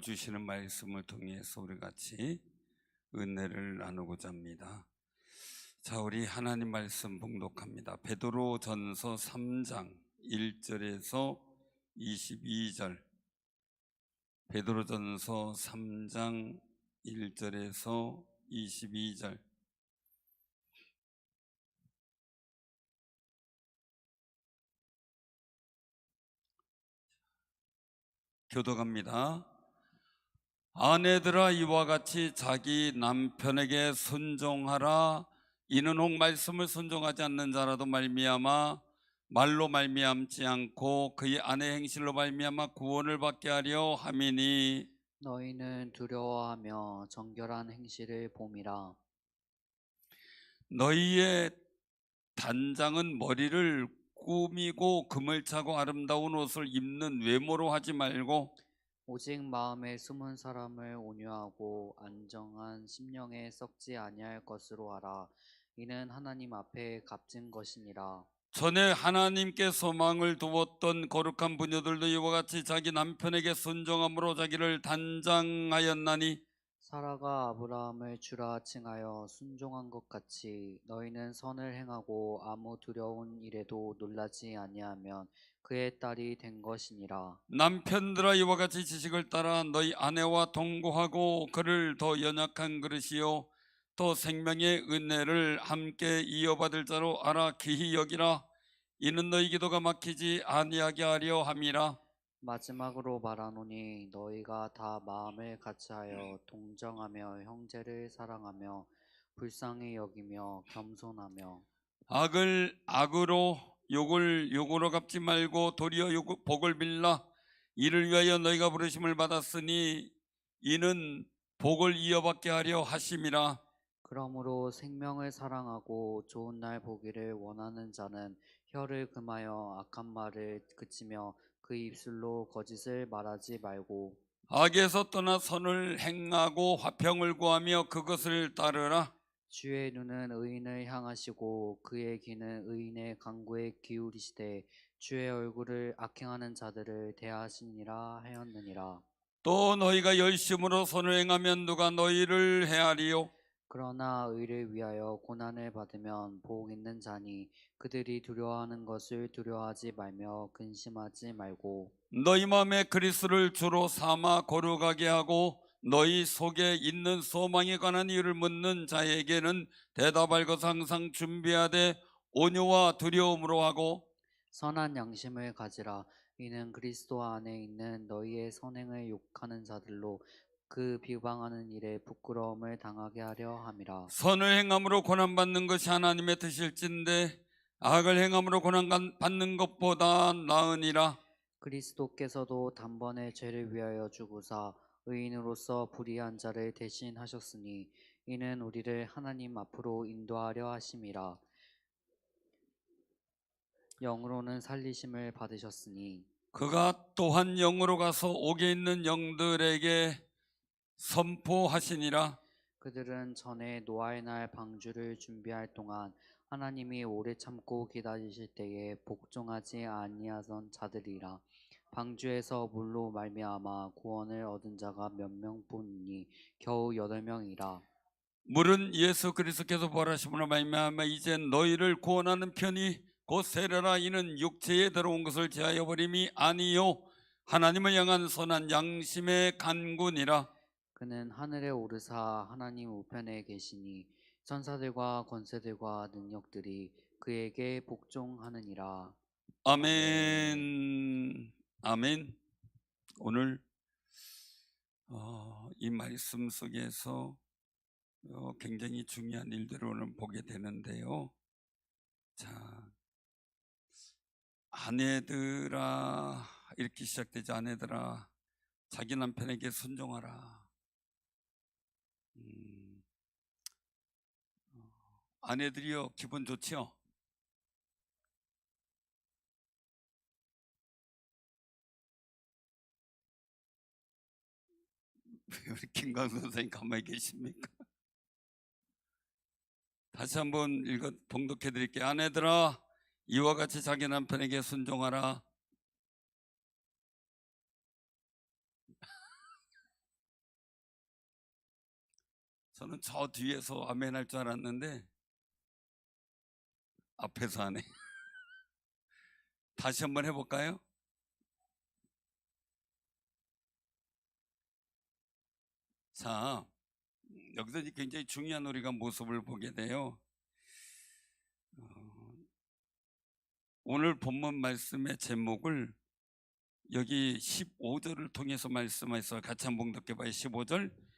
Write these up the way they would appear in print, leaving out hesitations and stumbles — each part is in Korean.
주시는 말씀을 통해서 우리 같이 은혜를 나누고자 합니다. 자, 우리 하나님 말씀 봉독합니다. 베드로전서 3장 1절에서 22절. 베드로전서 3장 1절에서 22절. 교독합니다. 아내들아, 이와 같이 자기 남편에게 순종하라. 이는 혹 말씀을 순종하지 않는 자라도 말미암아 말로 말미암지 않고 그의 아내 행실로 말미암아 구원을 받게 하려 함이니, 너희는 두려워하며 정결한 행실을 봄이라. 너희의 단장은 머리를 꾸미고 금을 차고 아름다운 옷을 입는 외모로 하지 말고 오직 마음에 숨은 사람을 온유하고 안정한 심령에 썩지 아니할 것으로 하라. 이는 하나님 앞에 값진 것이니라. 전에 하나님께 소망을 두었던 거룩한 부녀들도 이와 같이 자기 남편에게 순종함으로 자기를 단장하였나니, 사라가 아브라함을 주라 칭하여 순종한 것 같이 너희는 선을 행하고 아무 두려운 일에도 놀라지 아니하면 그의 딸이 된 것이니라. 남편들아, 이와 같이 지식을 따라 너희 아내와 동거하고 그를 더 연약한 그릇이요 또 생명의 은혜를 함께 이어받을 자로 알아 기히 여기라. 이는 너희 기도가 막히지 아니하게 하려 함이라. 마지막으로 말하노니 너희가 다 마음을 같이하여 동정하며 형제를 사랑하며 불쌍히 여기며 겸손하며 악을 악으로 욕을 욕으로 갚지 말고 도리어 복을 빌라. 이를 위하여 너희가 부르심을 받았으니 이는 복을 이어받게 하려 하심이라. 그러므로 생명을 사랑하고 좋은 날 보기를 원하는 자는 혀를 금하여 악한 말을 그치며 그 입술로 거짓을 말하지 말고 악에서 떠나 선을 행하고 화평을 구하며 그것을 따르라. 주의 눈은 의인을 향하시고 그의 귀는 의인의 간구에 기울이시되 주의 얼굴을 악행하는 자들을 대하시니라 하였느니라. 또 너희가 열심으로 선을 행하면 누가 너희를 헤아리요? 그러나 의를 위하여 고난을 받으면 복 있는 자니 그들이 두려워하는 것을 두려워하지 말며 근심하지 말고 너희 마음에 그리스도를 주로 삼아 거룩하게 하고 너희 속에 있는 소망에 관한 이유를 묻는 자에게는 대답할 것을 항상 준비하되 온유와 두려움으로 하고 선한 양심을 가지라. 이는 그리스도 안에 있는 너희의 선행을 욕하는 자들로 그 비방하는 일에 부끄러움을 당하게 하려 함이라. 선을 행함으로 고난받는 것이 하나님의 뜻일진데 악을 행함으로 고난받는 것보다 나으니라. 그리스도께서도 단번에 죄를 위하여 죽으사 의인으로서 불의한 자를 대신하셨으니 이는 우리를 하나님 앞으로 인도하려 하심이라. 영으로는 살리심을 받으셨으니 그가 또한 영으로 가서 옥에 있는 영들에게 선포하시니라. 그들은 전에 노아의 날 방주를 준비할 동안 하나님이 오래 참고 기다리실 때에 복종하지 아니하던 자들이라. 방주에서 물로 말미암아 구원을 얻은 자가 몇 명뿐이니 겨우 8명이라. 물은 예수 그리스도께서 부활하심으로 말미암아 이제 너희를 구원하는 편이 곧 세례라. 이는 육체에 들어온 것을 제하여 버림이 아니요 하나님을 향한 선한 양심의 간구니라. 그는 하늘에 오르사 하나님 우편에 계시니 천사들과 권세들과 능력들이 그에게 복종하느니라. 아멘. 아멘. 오늘 이 말씀 속에서 굉장히 중요한 일들을 오늘 보게 되는데요. 자, 아내들아, 이렇게 시작되죠. 아내들아, 자기 남편에게 순종하라. 아내들이요, 기분 좋지요? 우리 김광수 선생님 가만히 계십니까? 다시 한번 봉독해 드릴게요. 아내들아, 이와 같이 자기 남편에게 순종하라. 저는 저 뒤에서 아멘 할 줄 알았는데 앞에서 하네. 다시 한번 해볼까요? 자, 여기서 이제 굉장히 중요한 우리가 모습을 보게 돼요. 오늘 본문 말씀의 제목을 여기 15절을 통해서 말씀하셔서 같이 한번 독해봐요. 15절.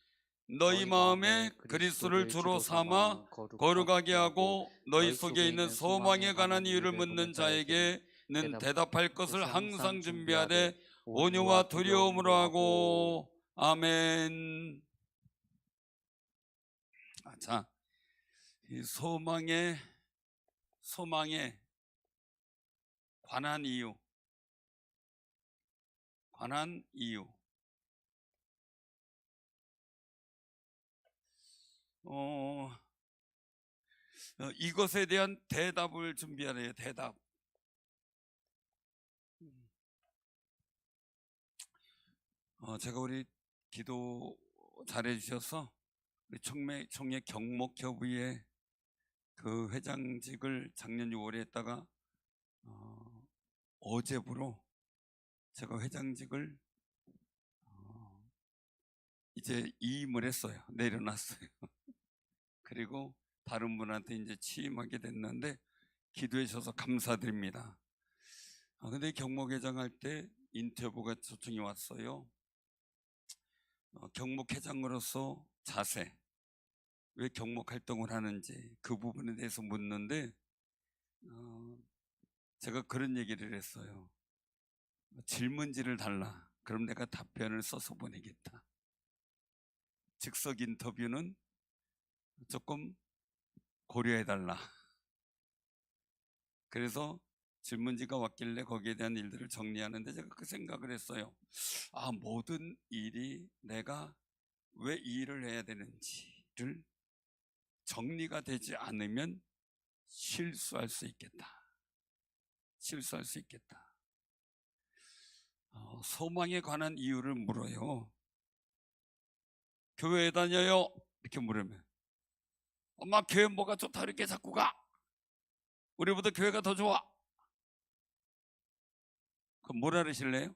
너희 마음에 그리스도를 주로 삼아 거룩하게 하고 너희 속에 있는 소망에 관한 이유를 묻는 자에게는 대답할 것을 항상 준비하되 온유와 두려움으로 하고. 아멘. 자, 이 소망에 관한 이유. 이것에 대한 대답을 준비하래요. 대답. 제가 우리 기도 잘해주셔서 우리 총회 경목협의회 그 회장직을 작년 6월에 했다가 어제부로 제가 회장직을 이제 이임을 했어요. 내려놨어요. 그리고 다른 분한테 이제 취임하게 됐는데 기도해 주셔서 감사드립니다. 근데 경목회장 할 때 인터뷰가 초청이 왔어요. 경목회장으로서 자세, 왜 경목 활동을 하는지 그 부분에 대해서 묻는데 제가 그런 얘기를 했어요. 질문지를 달라. 그럼 내가 답변을 써서 보내겠다. 즉석 인터뷰는 조금 고려해달라. 그래서 질문지가 왔길래 거기에 대한 일들을 정리하는데 제가 그 생각을 했어요. 모든 일이 내가 왜 이 일을 해야 되는지를 정리가 되지 않으면 실수할 수 있겠다. 소망에 관한 이유를 물어요. 교회에 다녀요? 이렇게 물으면 엄마 교회 뭐가 좋다 이렇게 자꾸 가? 우리보다 교회가 더 좋아. 그럼 뭐라 그러실래요?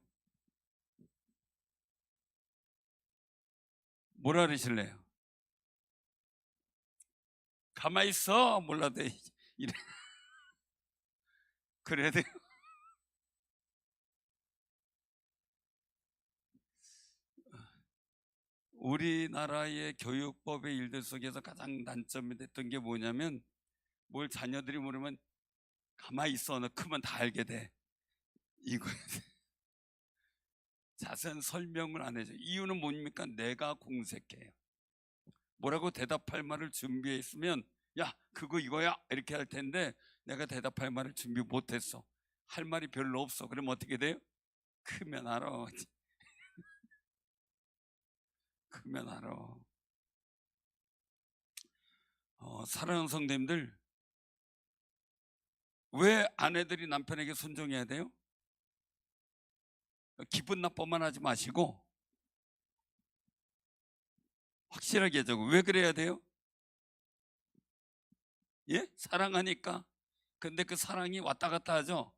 뭐라 그러실래요? 가만히 있어. 몰라도 이래. 그래야 돼요. 우리나라의 교육법의 일들 속에서 가장 난점이 됐던 게 뭐냐면 뭘 자녀들이 물으면 가만히 있어. 너 크면 다 알게 돼. 이거에 자세한 설명을 안 해줘. 이유는 뭡니까? 내가 공색해요. 뭐라고 대답할 말을 준비해 있으면 야 그거 이거야 이렇게 할 텐데 내가 대답할 말을 준비 못했어. 할 말이 별로 없어. 그럼 어떻게 돼요? 크면 알아. 크면 알아. 사랑하는 성도님들, 왜 아내들이 남편에게 순종해야 돼요? 기분 나빠만 하지 마시고 확실하게 하자고. 왜 그래야 돼요? 예? 사랑하니까. 근데 그 사랑이 왔다 갔다 하죠.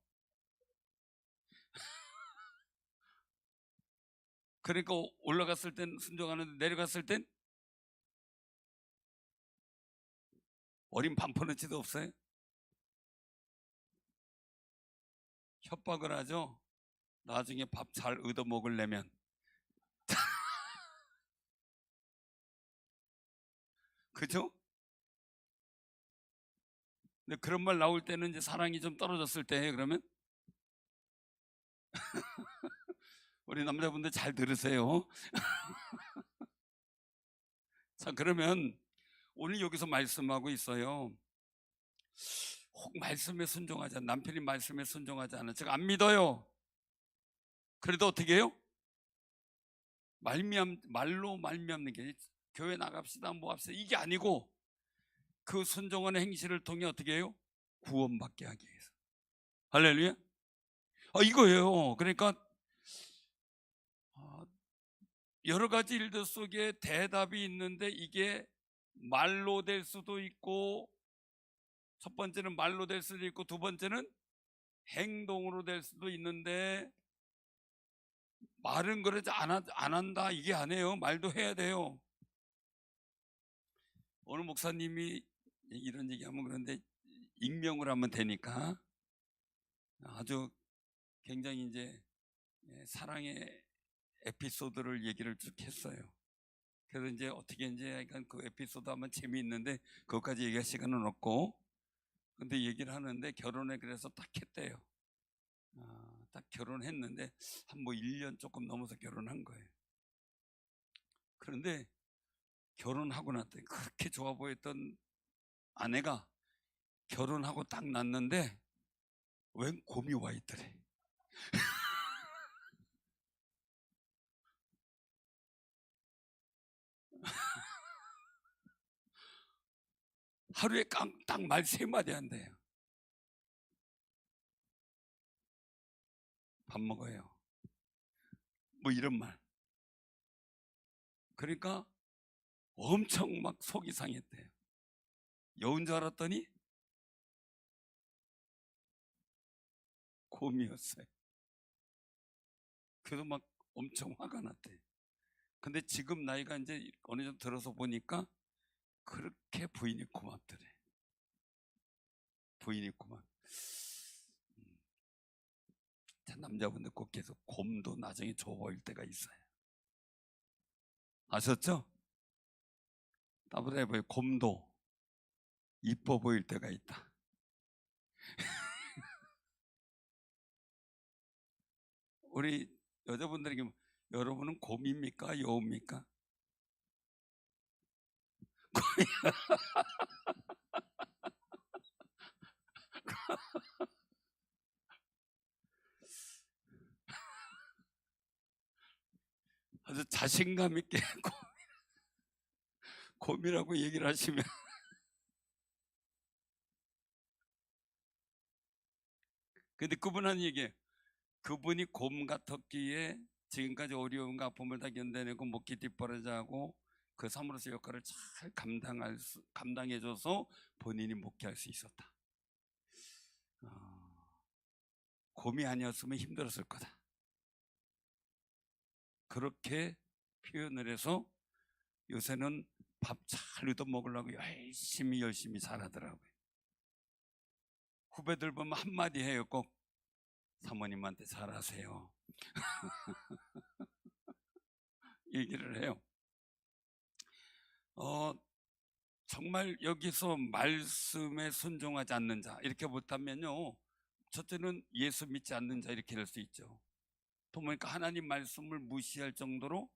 그러니까 올라갔을 땐 순종하는데 내려갔을 땐 어린 반포너치도 없어요. 협박을 하죠. 나중에 밥 잘 얻어 먹으려면. 그죠? 근데 그런 말 나올 때는 이제 사랑이 좀 떨어졌을 때예요. 그러면 우리 남자분들 잘 들으세요. 자, 그러면 오늘 여기서 말씀하고 있어요. 혹 말씀에 순종하지 않아. 남편이 말씀에 순종하지 않아. 제가 안 믿어요. 그래도 어떻게 해요? 말로 말미암는 게 교회 나갑시다 뭐 합시다 이게 아니고 그 순종하는 행실을 통해 어떻게 해요? 구원받게 하기 위해서. 할렐루야. 이거예요. 그러니까 여러 가지 일들 속에 대답이 있는데 이게 말로 될 수도 있고, 첫 번째는 말로 될 수도 있고, 두 번째는 행동으로 될 수도 있는데, 말은 그러지 안 한다 이게 아니에요. 말도 해야 돼요. 어느 목사님이 이런 얘기하면 그런데 익명을 하면 되니까 아주 굉장히 이제 사랑의 에피소드를 얘기를 쭉 했어요. 그래서 이제 어떻게 이제 약간 그 에피소드 하면 재미있는데 그것까지 얘기할 시간은 없고, 근데 얘기를 하는데 결혼에 그래서 딱 했대요. 딱 결혼했는데 한 뭐 1년 조금 넘어서 결혼한 거예요. 그런데 결혼하고 났더니 그렇게 좋아 보였던 아내가 결혼하고 딱 났는데 웬 곰이 와 있더래. 하루에 딱 말 3마디 한대요. 밥 먹어요. 뭐 이런 말. 그러니까 엄청 막 속이 상했대요. 여운 줄 알았더니 곰이었어요. 그래서 막 엄청 화가 났대요. 근데 지금 나이가 이제 어느 정도 들어서 보니까 그렇게 부인이 고맙더래. 부인이 고맙. 남자분들 꼭 계속 곰도 나중에 좋아 보일 때가 있어요. 아셨죠? 따뜻해 보여. 곰도 이뻐 보일 때가 있다. 우리 여자분들에게 여러분은 곰입니까? 여우입니까? 아주 자신감 있게 곰이라고 얘기를 하시면 근데 그분 하는 얘기예요. 그분이 곰 같았기에 지금까지 어려움과 아픔을 다 견뎌내고 목기 뒷바라지하고 그 사무로서 역할을 잘 감당해줘서 본인이 목회할 수 있었다. 곰이 아니었으면 힘들었을 거다. 그렇게 표현을 해서 요새는 밥 잘 얻어 먹으려고 열심히 잘하더라고요. 후배들 보면 한마디 해요. 꼭 사모님한테 잘하세요. 얘기를 해요. 정말 여기서 말씀에 순종하지 않는 자 이렇게 못하면요, 첫째는 예수 믿지 않는 자 이렇게 될 수 있죠. 또 보니까 하나님 말씀을 무시할 정도로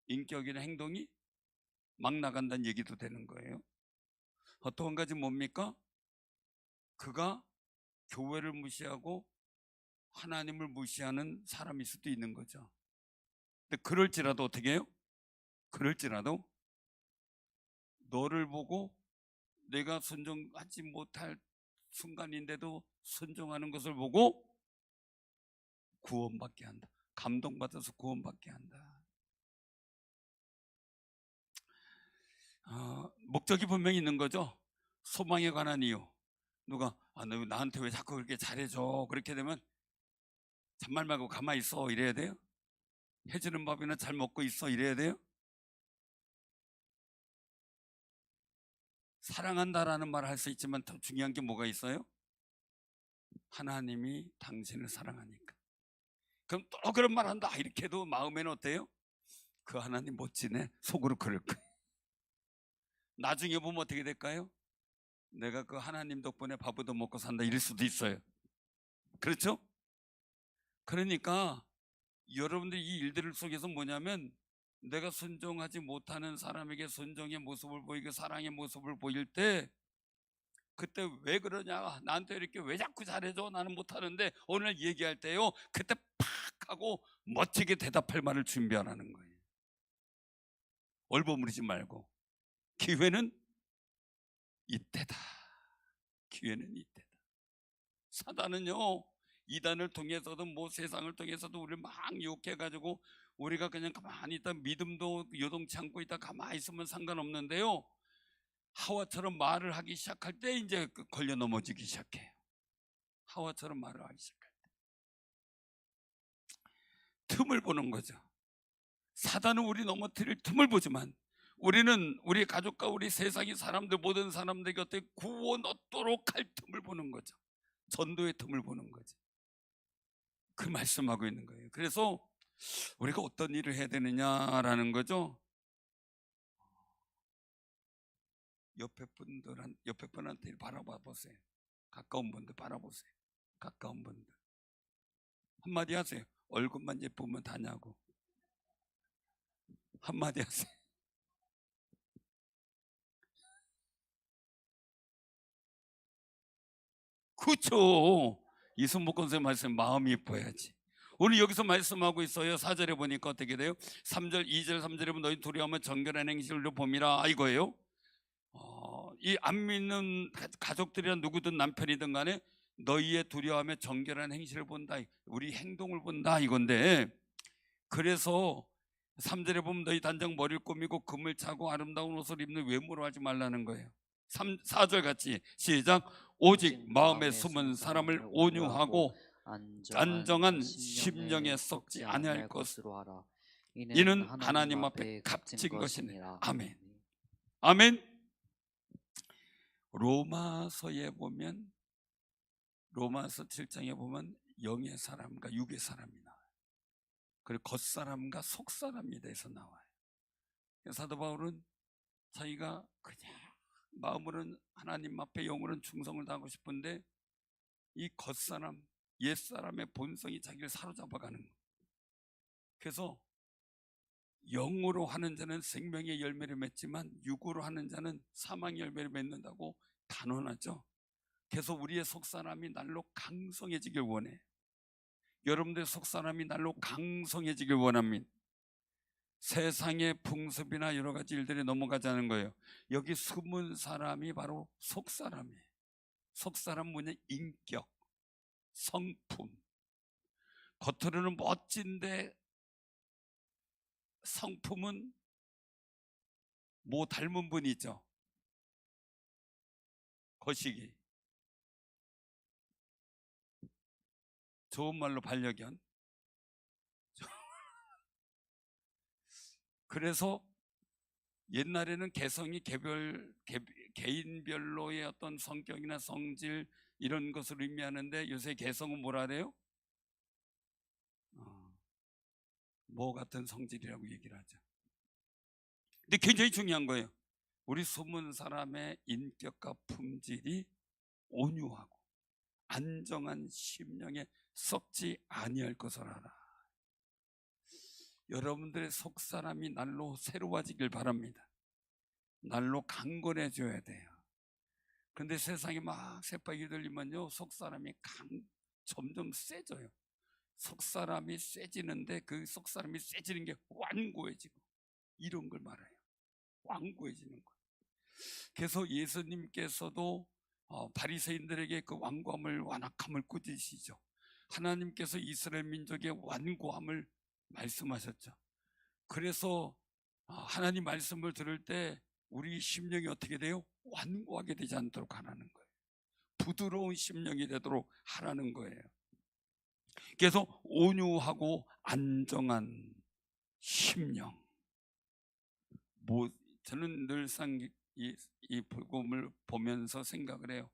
인격이나 행동이 막 나간다는 얘기도 되는 거예요. 또 한 가지 뭡니까? 그가 교회를 무시하고 하나님을 무시하는 사람일 수도 있는 거죠. 근데 그럴지라도 어떻게 해요? 그럴지라도 너를 보고 내가 순종하지 못할 순간인데도 순종하는 것을 보고 구원받게 한다. 감동받아서 구원받게 한다. 목적이 분명히 있는 거죠. 소망에 관한 이유. 누가 너 나한테 왜 자꾸 그렇게 잘해줘? 그렇게 되면 잔말 말고 가만히 있어 이래야 돼요? 해주는 밥이나 잘 먹고 있어 이래야 돼요? 사랑한다라는 말을 할 수 있지만 더 중요한 게 뭐가 있어요? 하나님이 당신을 사랑하니까. 그럼 또 그런 말 한다 이렇게 해도 마음에는 어때요? 그 하나님 멋지네. 속으로 그럴 거예요. 나중에 보면 어떻게 될까요? 내가 그 하나님 덕분에 밥 얻어 먹고 산다 이럴 수도 있어요. 그렇죠? 그러니까 여러분들 이 일들 속에서 뭐냐면 내가 순종하지 못하는 사람에게 순종의 모습을 보이고 사랑의 모습을 보일 때 그때 왜 그러냐, 나한테 이렇게 왜 자꾸 잘해줘, 나는 못하는데 오늘 얘기할 때요, 그때 팍 하고 멋지게 대답할 말을 준비하라는 거예요. 얼버무리지 말고 기회는 이때다. 기회는 이때다. 사단은요, 이단을 통해서도 뭐 세상을 통해서도 우리를 막 유혹해가지고 우리가 그냥 가만히 있다 믿음도 요동치 않고 있다 가만히 있으면 상관없는데요, 하와처럼 말을 하기 시작할 때 이제 걸려 넘어지기 시작해요. 하와처럼 말을 하기 시작할 때 틈을 보는 거죠. 사단은 우리 넘어뜨릴 틈을 보지만 우리는 우리 가족과 우리 세상의 사람들, 모든 사람들 곁에 구원 얻도록 할 틈을 보는 거죠. 전도의 틈을 보는 거죠. 그 말씀하고 있는 거예요. 그래서 우리가 어떤 일을 해야 되느냐라는 거죠. 옆에 분한테 바라봐 보세요. 가까운 분들 바라보세요. 가까운 분들 한마디 하세요. 얼굴만 예쁘면 다냐고. 한마디 하세요. 그렇죠. 이순복 권사님 말씀, 마음이 예뻐야지. 오늘 여기서 말씀하고 있어요. 4절에 보니까 어떻게 돼요? 3절, 2절, 3절에 보면 너희 두려워하면 정결한 행실로 봄이라, 이거예요. 이 안 믿는 가족들이나 누구든 남편이든 간에 너희의 두려워하며 정결한 행실을 본다, 우리 행동을 본다, 이건데, 그래서 3절에 보면 너희 단정 머리를 꾸미고 금을 차고 아름다운 옷을 입는 외모로 하지 말라는 거예요. 4절 같이 시작. 오직 마음에 숨은 사람을 온유하고 안정한 심령에 썩지 아니할 것으로 하라. 이는 하나님 앞에 값진 것이네. 아멘. 아멘. 로마서에 보면, 로마서 7장에 보면 영의 사람과 육의 사람이 나와요. 그리고 겉사람과 속사람에 대해서 나와요. 사도 바울은 자기가 그냥 마음으로는 하나님 앞에, 영으로는 충성을 다하고 싶은데 이 겉사람, 옛사람의 본성이 자기를 사로잡아가는 거예요. 그래서 영으로 하는 자는 생명의 열매를 맺지만 육으로 하는 자는 사망의 열매를 맺는다고 단언하죠. 그래서 우리의 속사람이 날로 강성해지길 원해. 여러분들의 속사람이 날로 강성해지길 원합니다. 세상의 풍습이나 여러 가지 일들이 넘어가자는 거예요. 여기 숨은 사람이 바로 속사람이에요. 속사람 뭐냐? 인격, 성품. 겉으로는 멋진데 성품은 뭐 닮은 분이 있죠. 거시기, 좋은 말로 반려견. 그래서 옛날에는 개성이 개인별로의 어떤 성격이나 성질 이런 것을 의미하는데 요새 개성은 뭐라 그래요? 뭐 같은 성질이라고 얘기를 하죠. 근데 굉장히 중요한 거예요. 우리 숨은 사람의 인격과 품질이 온유하고 안정한 심령에 썩지 아니할 것을 알아. 여러분들의 속사람이 날로 새로워지길 바랍니다. 날로 강건해져야 돼요. 근데 세상에 막 새빨기 들리면요, 속사람이 점점 세져요. 속사람이 세지는데 그 속사람이 세지는 게 완고해지고, 이런 걸 말해요. 완고해지는 거. 그래서 예수님께서도 바리새인들에게 그 완고함을, 완악함을 꾸짖으시죠. 하나님께서 이스라엘 민족의 완고함을 말씀하셨죠. 그래서 하나님 말씀을 들을 때 우리 심령이 어떻게 돼요? 완고하게 되지 않도록 하라는 거예요. 부드러운 심령이 되도록 하라는 거예요. 그래서 온유하고 안정한 심령. 저는 늘상 이 복음을 보면서 생각을 해요.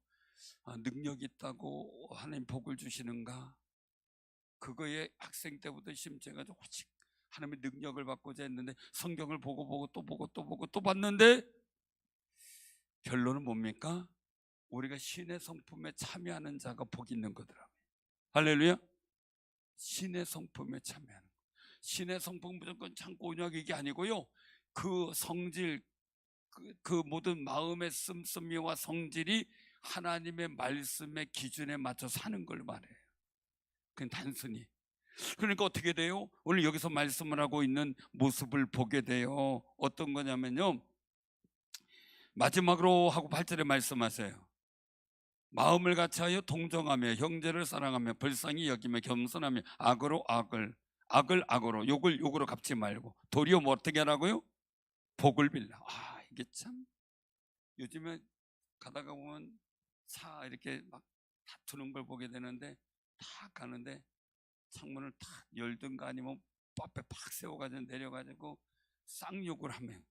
능력 있다고 하나님 복을 주시는가? 그거에 학생 때부터 심취해가지고 오직 하나님의 능력을 받고자 했는데, 성경을 보고 또 봤는데 결론은 뭡니까? 우리가 신의 성품에 참여하는 자가 복이 있는 거더라고요. 할렐루야. 신의 성품에 참여하는 거. 신의 성품 무조건 참고 온유하게, 이게 아니고요, 그 성질, 그 모든 마음의 씀씀이와 성질이 하나님의 말씀의 기준에 맞춰 사는 걸 말해요. 그냥 단순히. 그러니까 어떻게 돼요? 오늘 여기서 말씀을 하고 있는 모습을 보게 돼요. 어떤 거냐면요, 마지막으로 하고 8절에 말씀하세요. 마음을 같이하여 동정하며 형제를 사랑하며 불쌍히 여기며 겸손하며 악으로 악으로 욕을 욕으로 갚지 말고 도리어 뭐 어떻게 하라고요? 복을 빌라. 이게 참 요즘에 가다가 보면 차 이렇게 막 다투는 걸 보게 되는데, 탁 가는데 창문을 탁 열든가 아니면 앞에 팍 세워가지고 내려가지고 쌍욕을 하면,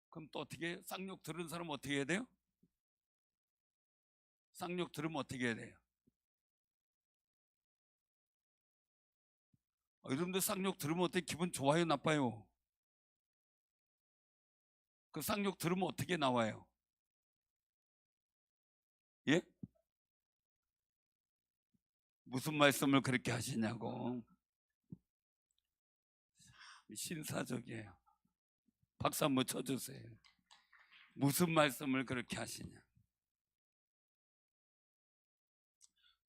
그럼 또 어떻게 해요? 쌍욕 들은 사람 어떻게 해야 돼요? 쌍욕 들으면 어떻게 해야 돼요? 여러분들 쌍욕 들으면 어떻게 기분 좋아요, 나빠요? 그 쌍욕 들으면 어떻게 나와요? 예? 무슨 말씀을 그렇게 하시냐고. 신사적이에요. 박수 한번 쳐주세요. 무슨 말씀을 그렇게 하시냐.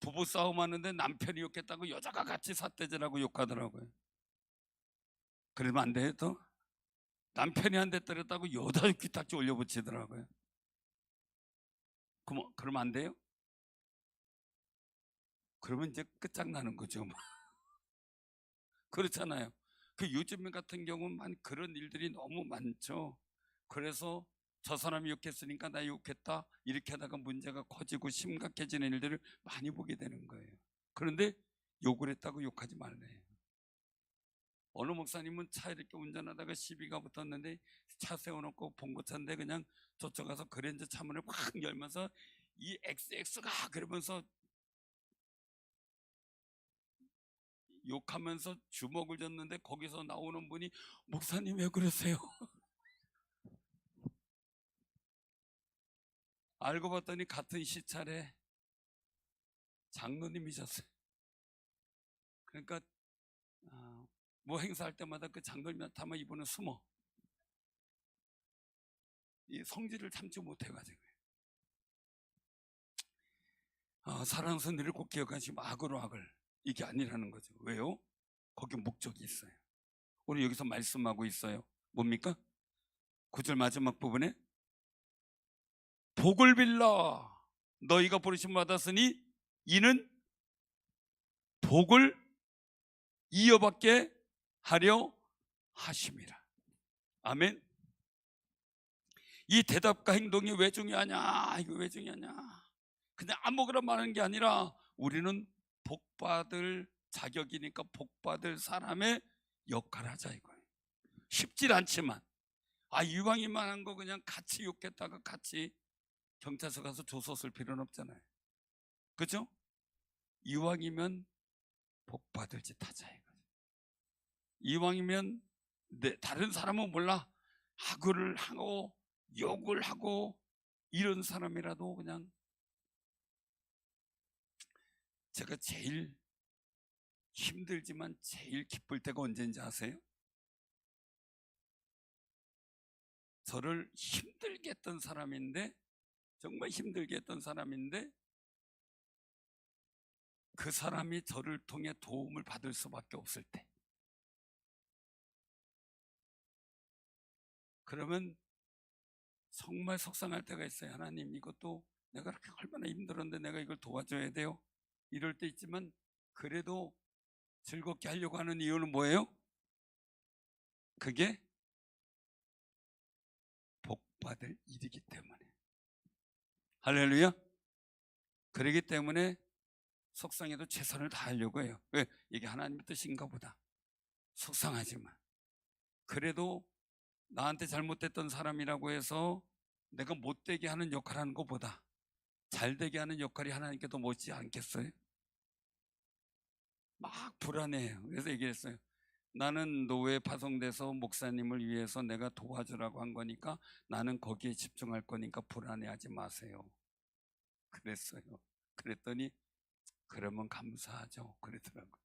부부 싸움 하는데 남편이 욕했다고 여자가 같이 삿대질하고 욕하더라고요. 그러면 안 돼요 또? 남편이 한 대 때렸다고 여자 귀딱지 올려붙이더라고요. 그러면 안 돼요? 그러면 이제 끝장나는 거죠. 그렇잖아요. 그 요즘 같은 경우는 그런 일들이 너무 많죠. 그래서 저 사람이 욕했으니까 나 욕했다 이렇게 하다가 문제가 커지고 심각해지는 일들을 많이 보게 되는 거예요. 그런데 욕을 했다고 욕하지 말래요. 어느 목사님은 차 이렇게 운전하다가 시비가 붙었는데 차 세워놓고 봉고차인데 그냥 저쪽 가서 그랜저 차문을 확 열면서 이 XX가 그러면서 욕하면서 주먹을 줬는데, 거기서 나오는 분이 목사님 왜 그러세요? 알고 봤더니 같은 시찰에 장로님이셨어요. 그러니까 뭐 행사할 때마다 그 장로님 나타나면 이분은 숨어. 이 성질을 참지 못해가지고. 사랑하는 선들을 꼭 기억하시면 악으로 악을, 이게 아니라는 거죠. 왜요? 거기 목적이 있어요. 우리 여기서 말씀하고 있어요. 뭡니까? 9절 마지막 부분에 복을 빌라 너희가 부르심 받았으니 이는 복을 이어받게 하려 하심이라. 아멘. 이 대답과 행동이 왜 중요하냐? 이거 왜 중요하냐? 그냥 아무거나 말하는 게 아니라 우리는 복받을 자격이니까 복받을 사람의 역할을 하자 이거예요. 쉽질 않지만 이왕이만 한 거 그냥 같이 욕했다가 같이 경찰서 가서 조서 쓸 필요는 없잖아요. 그죠? 이왕이면 복받을 짓 하자 이거예요. 이왕이면 다른 사람은 몰라 악을 하고 욕을 하고 이런 사람이라도 그냥, 제가 제일 힘들지만 제일 기쁠 때가 언제인지 아세요? 저를 힘들게 했던 사람인데, 정말 힘들게 했던 사람인데 그 사람이 저를 통해 도움을 받을 수밖에 없을 때, 그러면 정말 속상할 때가 있어요. 하나님, 이것도 내가 그렇게 얼마나 힘들었는데 내가 이걸 도와줘야 돼요? 이럴 때 있지만 그래도 즐겁게 하려고 하는 이유는 뭐예요? 그게 복받을 일이기 때문에. 할렐루야. 그러기 때문에 속상해도 최선을 다하려고 해요. 왜? 이게 하나님의 뜻인가 보다. 속상하지만 그래도 나한테 잘못됐던 사람이라고 해서 내가 못되게 하는 역할을 하는 것보다 잘되게 하는 역할이 하나님께 더 못지 않겠어요? 막 불안해요. 그래서 얘기했어요. 나는 노회에 파송돼서 목사님을 위해서 내가 도와주라고 한 거니까 나는 거기에 집중할 거니까 불안해하지 마세요. 그랬어요. 그랬더니 그러면 감사하죠. 그러더라고요.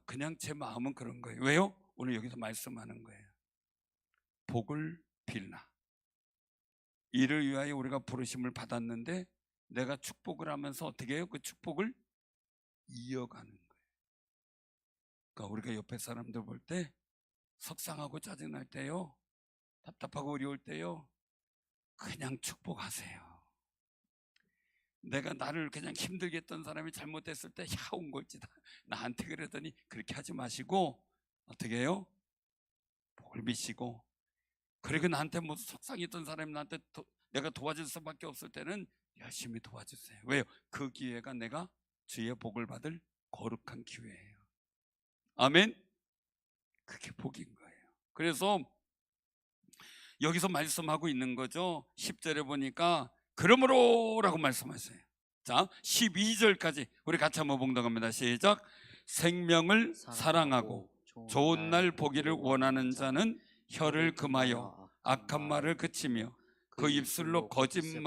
그냥 제 마음은 그런 거예요. 왜요? 오늘 여기서 말씀하는 거예요. 복을 빌라. 이를 위하여 우리가 부르심을 받았는데 내가 축복을 하면서 어떻게 해요? 그 축복을 이어가는 거예요. 그러니까 우리가 옆에 사람들 볼 때 속상하고 짜증날 때요, 답답하고 어려울 때요, 그냥 축복하세요. 내가 나를 그냥 힘들게 했던 사람이 잘못했을 때 옹골지다 나한테 그러더니 그렇게 하지 마시고 어떻게 해요? 복을 비시고, 그리고 나한테 뭐 속상했던 사람이 나한테 내가 도와줄 수밖에 없을 때는 열심히 도와주세요. 왜요? 그 기회가 내가 주의 복을 받을 거룩한 기회예요. 아멘. 그게 복인 거예요. 그래서 여기서 말씀하고 있는 거죠. 10절에 보니까 그러므로라고 말씀하세요. 자, 12절까지 우리 같이 한번 봉독합니다. 시작. 생명을 사랑하고 좋은 날 보기를 원하는 자는 혀를 금하여 악한 말을 그치며 그 입술로 거짓을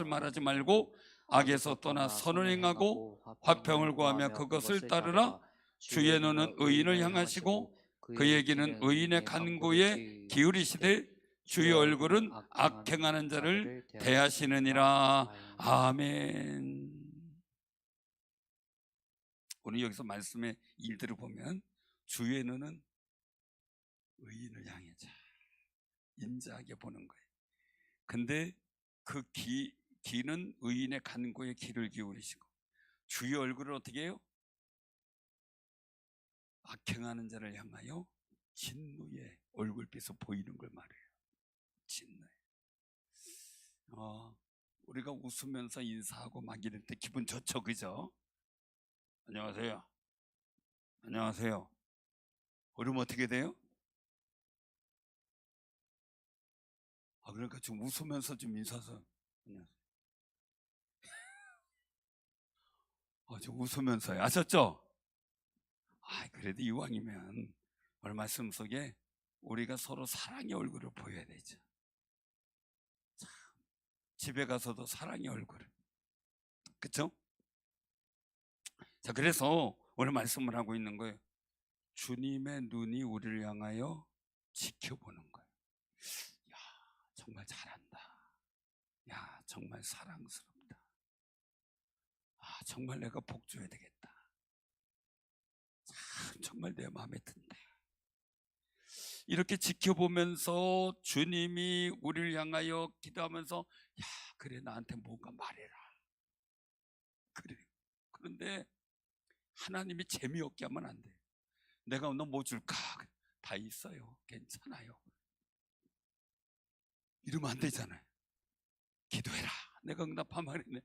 말하지 말고 악에서 떠나 선을 행하고 화평을 구하며 그것을 따르라. 주의 눈은 의인을 향하시고 그의 귀는 의인의 간구에 기울이시되 주의 얼굴은 악행하는 자를 대하시느니라. 아멘. 오늘 여기서 말씀의 일들을 보면 주의 눈은 의인을 향해 인자하게 보는 거예요. 근데 그 귀는 의인의 간구에 귀를 기울이시고 주의 얼굴을 어떻게 해요? 악행하는 자를 향하여 진노의 얼굴빛을 보이는 걸 말해요. 진노에. 우리가 웃으면서 인사하고 막 이럴 때 기분 좋죠, 그죠? 안녕하세요. 안녕하세요. 그러면 어떻게 돼요? 그러니까 좀 웃으면서 좀 인사해서 안녕하세요. 좀 웃으면서요. 아셨죠? 그래도 이왕이면 오늘 말씀 속에 우리가 서로 사랑의 얼굴을 보여야 되죠. 참, 집에 가서도 사랑의 얼굴을. 그렇죠? 자, 그래서 오늘 말씀을 하고 있는 거예요. 주님의 눈이 우리를 향하여 지켜보는 거예요. 야, 정말 잘한다. 야, 정말 사랑스럽다. 정말 내가 복 줘야 되겠다. 정말 내 마음에 든다. 이렇게 지켜보면서 주님이 우리를 향하여 기도하면서 야, 그래, 나한테 뭔가 말해라. 그래. 그런데 하나님이 재미없게 하면 안 돼. 내가 너 뭐 줄까? 다 있어요. 괜찮아요. 이러면 안 되잖아요. 기도해라. 내가 응답하면 말이네.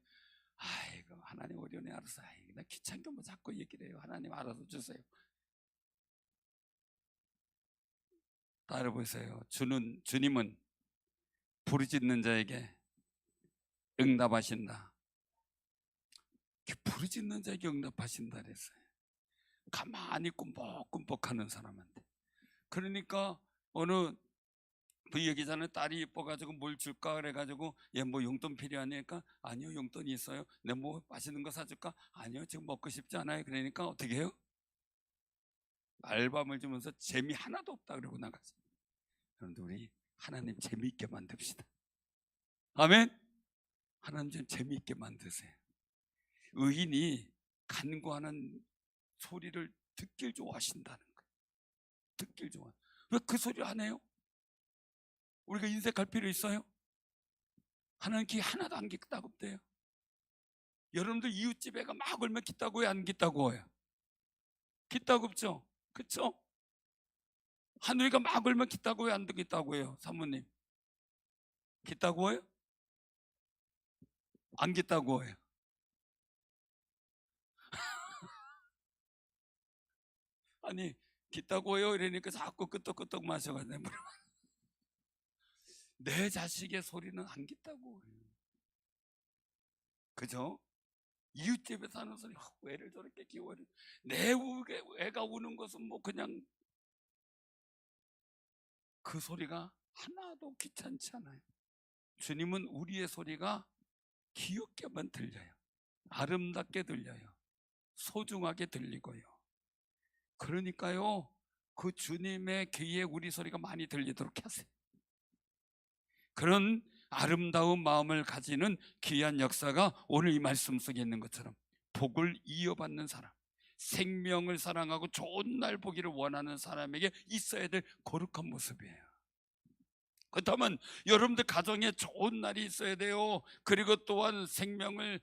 아이고, 하나님 어려우네. 알았어. 나 귀찮게 뭐 자꾸 얘기를 해요. 하나님 알아서 주세요. 따라보세요. 주님은 부르짖는 자에게 응답하신다. 부르짖는 자에게 응답하신다 그랬어요. 가만히 꿈뻑꿈뻑하는 사람한테. 그러니까 어느 부여 기자는 딸이 예뻐가지고 뭘 줄까 그래가지고 얘 뭐 용돈 필요하니까 아니요, 용돈이 있어요. 내 뭐 맛있는 거 사줄까? 아니요, 지금 먹고 싶지 않아요. 그러니까 어떻게 해요? 알밤을 주면서 재미 하나도 없다 그러고 나가죠. 그런데 우리 하나님 재미있게 만듭시다. 아멘. 하나님 좀 재미있게 만드세요. 의인이 간구하는 소리를 듣길 좋아하신다는 거예요. 듣길 좋아. 왜 그 소리 안 해요? 우리가 인색할 필요 있어요? 하나님 귀 하나도 안 기따갑대요. 여러분들 이웃집 애가 막 울면 기따구워요, 안 기따구워요? 기따굽죠? 그쵸? 하늘이가 막 울면 기따구워요, 안 기따구워요? 사모님 기따구워요? 안 기따구워요? 아니, 기따구워요 이러니까 자꾸 끄떡끄떡 마셔가지고 내 자식의 소리는 안 기따구워요. 그죠? 이웃집에 사는 소리, 애를 저렇게 키워야 내 애가 우는 것은 뭐 그냥 그 소리가 하나도 귀찮지 않아요. 주님은 우리의 소리가 귀엽게만 들려요. 아름답게 들려요. 소중하게 들리고요. 그러니까요, 그 주님의 귀에 우리 소리가 많이 들리도록 하세요. 그런 아름다운 마음을 가지는 귀한 역사가 오늘 이 말씀 속에 있는 것처럼 복을 이어받는 사람, 생명을 사랑하고 좋은 날 보기를 원하는 사람에게 있어야 될 거룩한 모습이에요. 그렇다면 여러분들 가정에 좋은 날이 있어야 돼요. 그리고 또한 생명의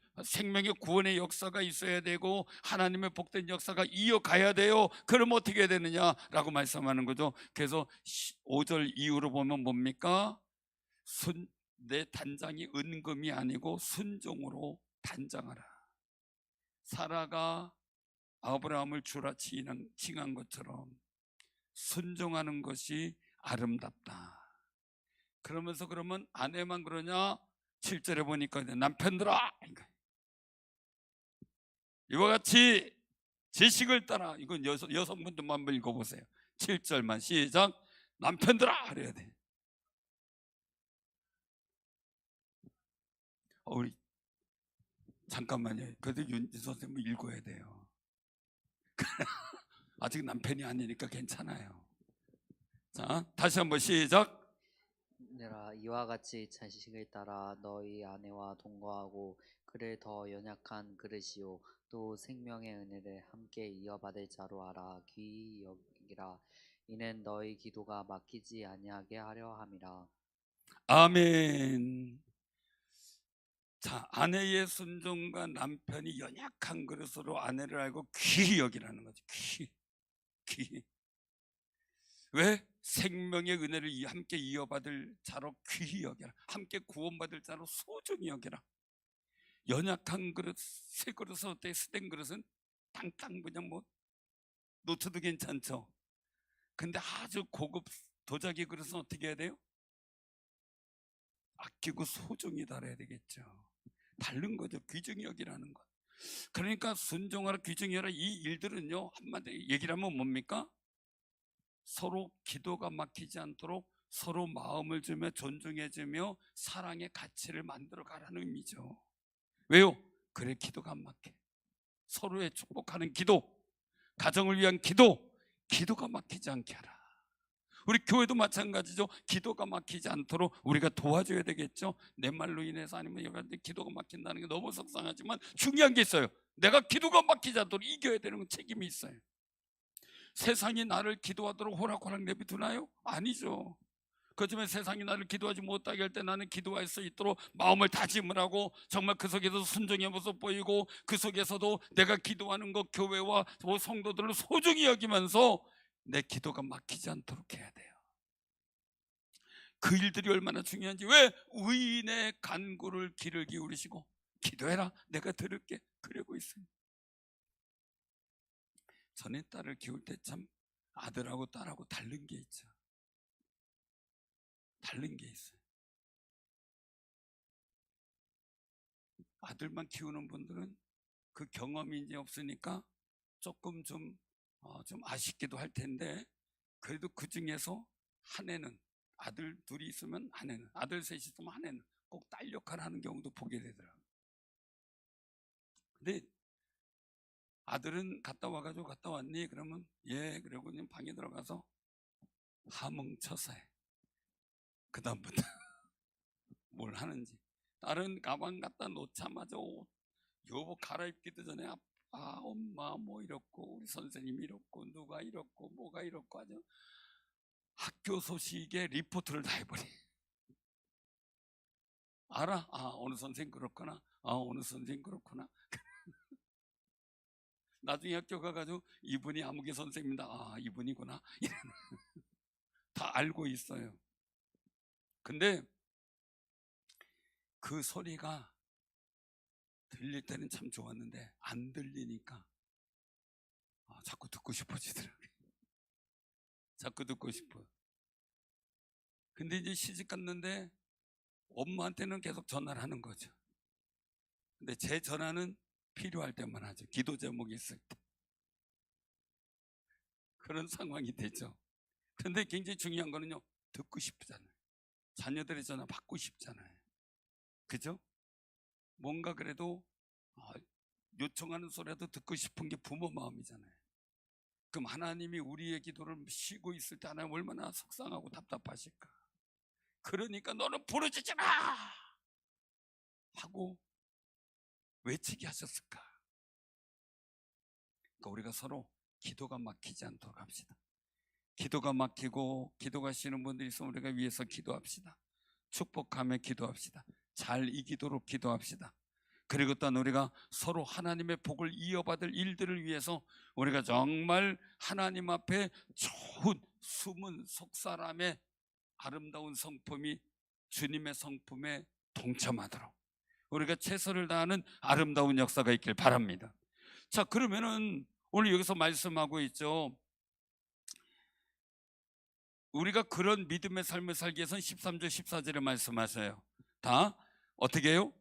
구원의 역사가 있어야 되고 하나님의 복된 역사가 이어가야 돼요. 그럼 어떻게 해야 되느냐라고 말씀하는 거죠. 그래서 5절 이후로 보면 뭡니까? 내 단장이 은금이 아니고 순종으로 단장하라. 사라가 아브라함을 주라 칭한 것처럼 순종하는 것이 아름답다. 그러면서 그러면 아내만 그러냐? 7절에 보니까 남편들아, 이와 같이 지식을 따라. 이건 여성분들만 한번 읽어보세요. 7절만 시작. 남편들아 그래야 돼. 우리 잠깐만요. 그래도 윤 선생님 읽어야 돼요. 아직 남편이 아니니까 괜찮아요. 자, 다시 한번 시작. 내가 이와 같이 자식을 따라 너희 아내와 동거하고 그를 더 연약한 그릇이요 또 생명의 은혜를 함께 이어받을 자로 알아 귀히 여기라. 이는 너희 기도가 막히지 아니하게 하려 함이라. 아멘. 자, 아내의 순종과 남편이 연약한 그릇으로 아내를 알고 귀히 여기라는 거죠. 귀히. 왜? 생명의 은혜를 함께 이어받을 자로 귀히 여겨라. 함께 구원받을 자로 소중히 여겨라. 연약한 그릇, 새 그릇은 어때? 스된 그릇은 땅땅 그냥 뭐 놓쳐도 괜찮죠. 근데 아주 고급 도자기 그릇은 어떻게 해야 돼요? 아끼고 소중히 다뤄야 되겠죠. 다른 거죠. 귀중히 여기라는 것. 그러니까 순종하라, 귀중히 하라, 이 일들은요, 한마디 얘기를 하면 뭡니까? 서로 기도가 막히지 않도록 서로 마음을 주며 존중해주며 사랑의 가치를 만들어 가라는 의미죠. 왜요? 그래 기도가 안 막혀. 서로의 축복하는 기도, 가정을 위한 기도가 막히지 않게 하라. 우리 교회도 마찬가지죠. 기도가 막히지 않도록 우리가 도와줘야 되겠죠. 내 말로 인해서 아니면 여러분들 기도가 막힌다는 게 너무 속상하지만 중요한 게 있어요. 내가 기도가 막히지 않도록 이겨야 되는 건 책임이 있어요. 세상이 나를 기도하도록 호락호락 내비두나요? 아니죠. 그렇지만 세상이 나를 기도하지 못하게 할 때 나는 기도할 수 있도록 마음을 다짐을 하고 정말 그 속에서 순종의 모습 보이고 그 속에서도 내가 기도하는 것, 교회와 성도들을 소중히 여기면서 내 기도가 막히지 않도록 해야 돼요. 그 일들이 얼마나 중요한지. 왜? 의인의 간구를 귀를 기울이시고 기도해라 내가 들을게 그러고 있어요. 전에 딸을 키울 때 참 아들하고 딸하고 다른 게 있죠. 다른 게 있어요. 아들만 키우는 분들은 그 경험이 이제 없으니까 조금 좀 아쉽기도 할 텐데, 그래도 그 중에서 한 애는, 아들 둘이 있으면 한 애는, 아들 셋이 있으면 한 애는 꼭 딸 역할을 하는 경우도 보게 되더라고요. 근데 아들은 갔다 와가지고 갔다 왔니? 그러면 예, 그러고 그냥 방에 들어가서 하멍쳐서 해. 그 다음부터 뭘 하는지. 딸은 가방 갖다 놓자마자 여보 갈아입기도 전에 엄마 뭐 이렇고 우리 선생님이 이렇고 누가 이렇고 뭐가 이렇고 아주 학교 소식에 리포트를 다 해버리. 알아? 어느 선생님 그렇구나. 어느 선생님 그렇구나. 나중에 학교 가가지고 이분이 아무개 선생님이다. 이분이구나. 다 알고 있어요. 근데 그 소리가 들릴 때는 참 좋았는데 안 들리니까 자꾸 듣고 싶어지더라고요. 자꾸 듣고 싶어요. 근데 이제 시집 갔는데 엄마한테는 계속 전화를 하는 거죠. 근데 제 전화는 필요할 때만 하죠. 기도 제목이 있을 때. 그런 상황이 되죠. 근데 굉장히 중요한 거는요, 듣고 싶잖아요. 자녀들의 전화 받고 싶잖아요. 그죠? 뭔가 그래도 요청하는 소리라도 듣고 싶은 게 부모 마음이잖아요. 그럼 하나님이 우리의 기도를 쉬고 있을 때 하나님 얼마나 속상하고 답답하실까. 그러니까 너는 부르짖지 마 하고 외치게 하셨을까. 그러니까 우리가 서로 기도가 막히지 않도록 합시다. 기도가 막히고 기도가 쉬는 분들이 있으면 우리가 위해서 기도합시다. 축복하며 기도합시다. 잘 이기도록 기도합시다. 그리고 또한 우리가 서로 하나님의 복을 이어받을 일들을 위해서 우리가 정말 하나님 앞에 좋은 숨은 속사람의 아름다운 성품이 주님의 성품에 동참하도록 우리가 최선을 다하는 아름다운 역사가 있길 바랍니다. 자, 그러면은 오늘 여기서 말씀하고 있죠. 우리가 그런 믿음의 삶을 살기 위해서는 13절 14절에 말씀하세요. 다 어떻게 해요?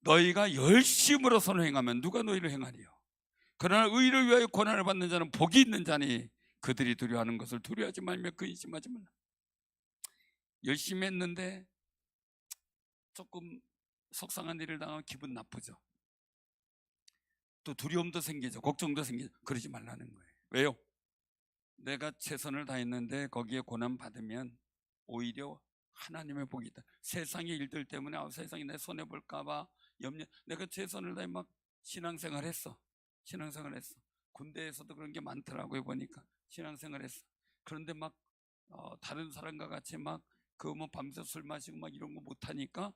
너희가 열심으로 선을 행하면 누가 너희를 행하리요? 그러나 의를 위하여 고난을 받는 자는 복이 있는 자니 그들이 두려워하는 것을 두려워하지 말며 근심하지 말라. 열심히 했는데 조금 속상한 일을 당하면 기분 나쁘죠. 또 두려움도 생기죠. 걱정도 생기죠. 그러지 말라는 거예요. 왜요? 내가 최선을 다했는데 거기에 고난 받으면 오히려 하나님의 복이 있다. 세상의 일들 때문에 세상이 내 손해 볼까 봐 염려. 내가 최선을 다해 막 신앙생활 했어. 군대에서도 그런 게 많더라고요. 보니까 신앙생활 했어. 그런데 막 다른 사람과 같이 막 그 뭐 밤새 술 마시고 막 이런 거 못 하니까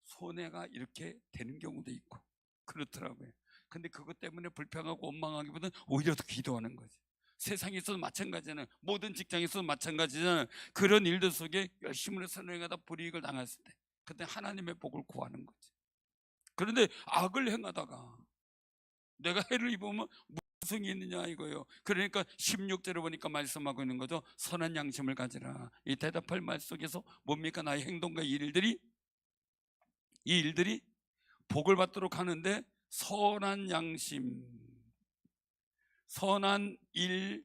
손해가 이렇게 되는 경우도 있고 그렇더라고요. 근데 그것 때문에 불평하고 원망하기보다는 오히려 더 기도하는 거지. 세상에서도 마찬가지잖아요. 모든 직장에서도 마찬가지잖아요. 그런 일들 속에 열심히 선행하다 불이익을 당했을 때 그때 하나님의 복을 구하는 거지. 그런데 악을 행하다가 내가 해를 입으면 무슨 이 있느냐 이거예요. 그러니까 16절에 보니까 말씀하고 있는 거죠. 선한 양심을 가지라. 이 대답할 말 속에서 뭡니까? 나의 행동과 이 일들이 복을 받도록 하는데 선한 양심, 선한 일,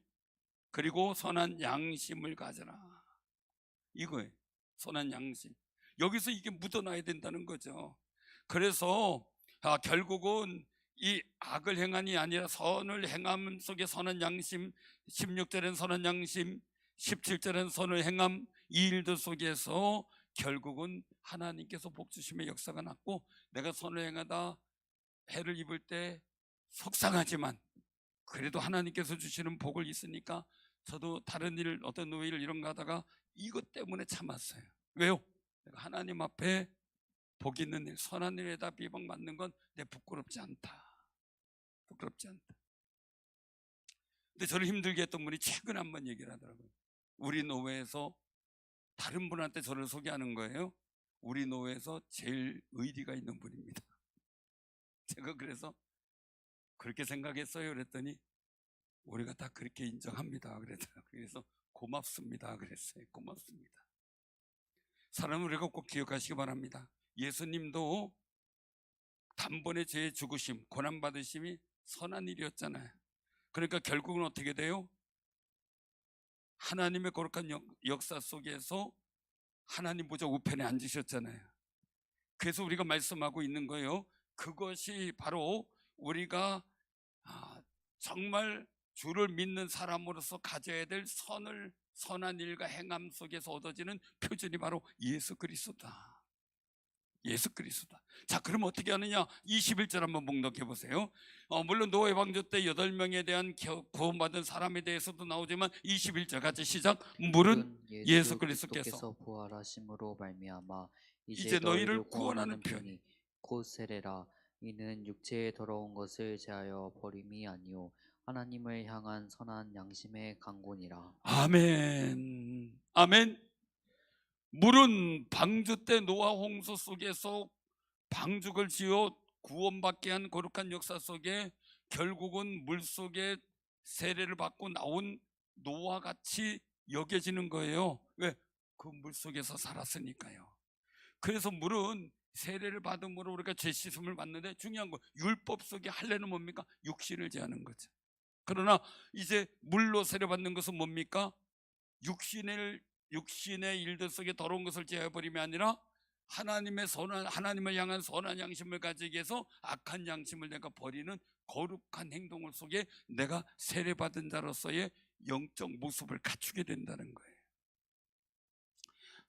그리고 선한 양심을 가져라. 이거예요. 선한 양심. 여기서 이게 묻어나야 된다는 거죠. 그래서 결국은 이 악을 행함이 아니라 선을 행함 속에 선한 양심, 16절엔 선한 양심, 17절엔 선을 행함, 이 일들 속에서 결국은 하나님께서 복 주심의 역사가 났고, 내가 선을 행하다 해를 입을 때 속상하지만 그래도 하나님께서 주시는 복을 있으니까 저도 다른 일, 어떤 노예를 이런 거 하다가 이것 때문에 참았어요. 왜요? 내가 하나님 앞에 복 있는 일, 선한 일에다 비방 맞는 건 내 부끄럽지 않다. 근데 저를 힘들게 했던 분이 최근에 한번 얘기를 하더라고요. 우리 노회에서 다른 분한테 저를 소개하는 거예요. 우리 노회에서 제일 의리가 있는 분입니다. 제가 그래서 그렇게 생각했어요. 그랬더니 우리가 다 그렇게 인정합니다. 그랬더라고요. 그래서 고맙습니다. 그랬어요. 고맙습니다. 사람을 우리가 꼭 기억하시기 바랍니다. 예수님도 단번에 죄의 죽으심, 고난받으심이 선한 일이었잖아요. 그러니까 결국은 어떻게 돼요? 하나님의 거룩한 역사 속에서 하나님 보좌 우편에 앉으셨잖아요. 그래서 우리가 말씀하고 있는 거예요. 그것이 바로 우리가 정말 주를 믿는 사람으로서 가져야 될 선한 일과 행함 속에서 얻어지는 표준이 바로 예수 그리스도다. 예수 그리스도다. 자, 그럼 어떻게 하느냐? 21절 한번 봉독해 보세요. 물론 노아 방주 때 8명에 대한 구원받은 사람에 대해서도 나오지만 21절 같이 시작. 물은 예수 그리스도께서 부활하심으로 말미암아 이제 너희를 구원하는 편이 곧 세례라. 이는 육체의 더러운 것을 제하여 버림이 아니요 하나님을 향한 선한 양심의 강권이라. 아멘. 아멘. 물은 방주 때 노아 홍수 속에서 방죽을 지어 구원받게 한 거룩한 역사 속에 결국은 물 속에 세례를 받고 나온 노아 같이 여겨지는 거예요. 왜? 그 물 속에서 살았으니까요. 그래서 물은 세례를 받음으로 우리가 죄 씻음을 받는데 중요한 거, 율법 속에 할례는 뭡니까? 육신을 제하는 거죠. 그러나 이제 물로 세례 받는 것은 뭡니까? 육신의 일들 속에 더러운 것을 제어버림이 아니라 하나님을 향한 선한 양심을 가지기 위해서 악한 양심을 내가 버리는 거룩한 행동을 속에 내가 세례받은 자로서의 영적 모습을 갖추게 된다는 거예요.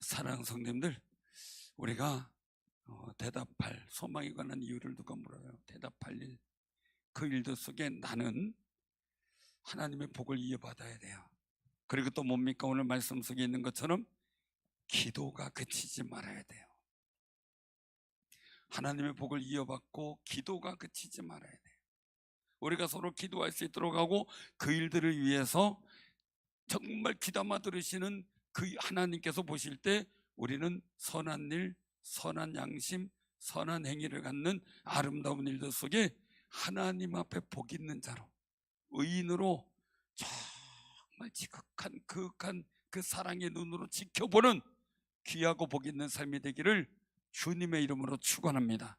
사랑하는 성도님들, 우리가 대답할 소망에 관한 이유를 누가 물어요? 대답할 일, 그 일들 속에 나는 하나님의 복을 이어받아야 돼요. 그리고 또 뭡니까? 오늘 말씀 속에 있는 것처럼 기도가 그치지 말아야 돼요. 하나님의 복을 이어받고 기도가 그치지 말아야 돼요. 우리가 서로 기도할 수 있도록 하고 그 일들을 위해서 정말 귀담아 들으시는 그 하나님께서 보실 때 우리는 선한 일, 선한 양심, 선한 행위를 갖는 아름다운 일들 속에 하나님 앞에 복 있는 자로, 의인으로 정말 지극한 그윽한 그 사랑의 눈으로 지켜보는 귀하고 복 있는 삶이 되기를 주님의 이름으로 축원합니다.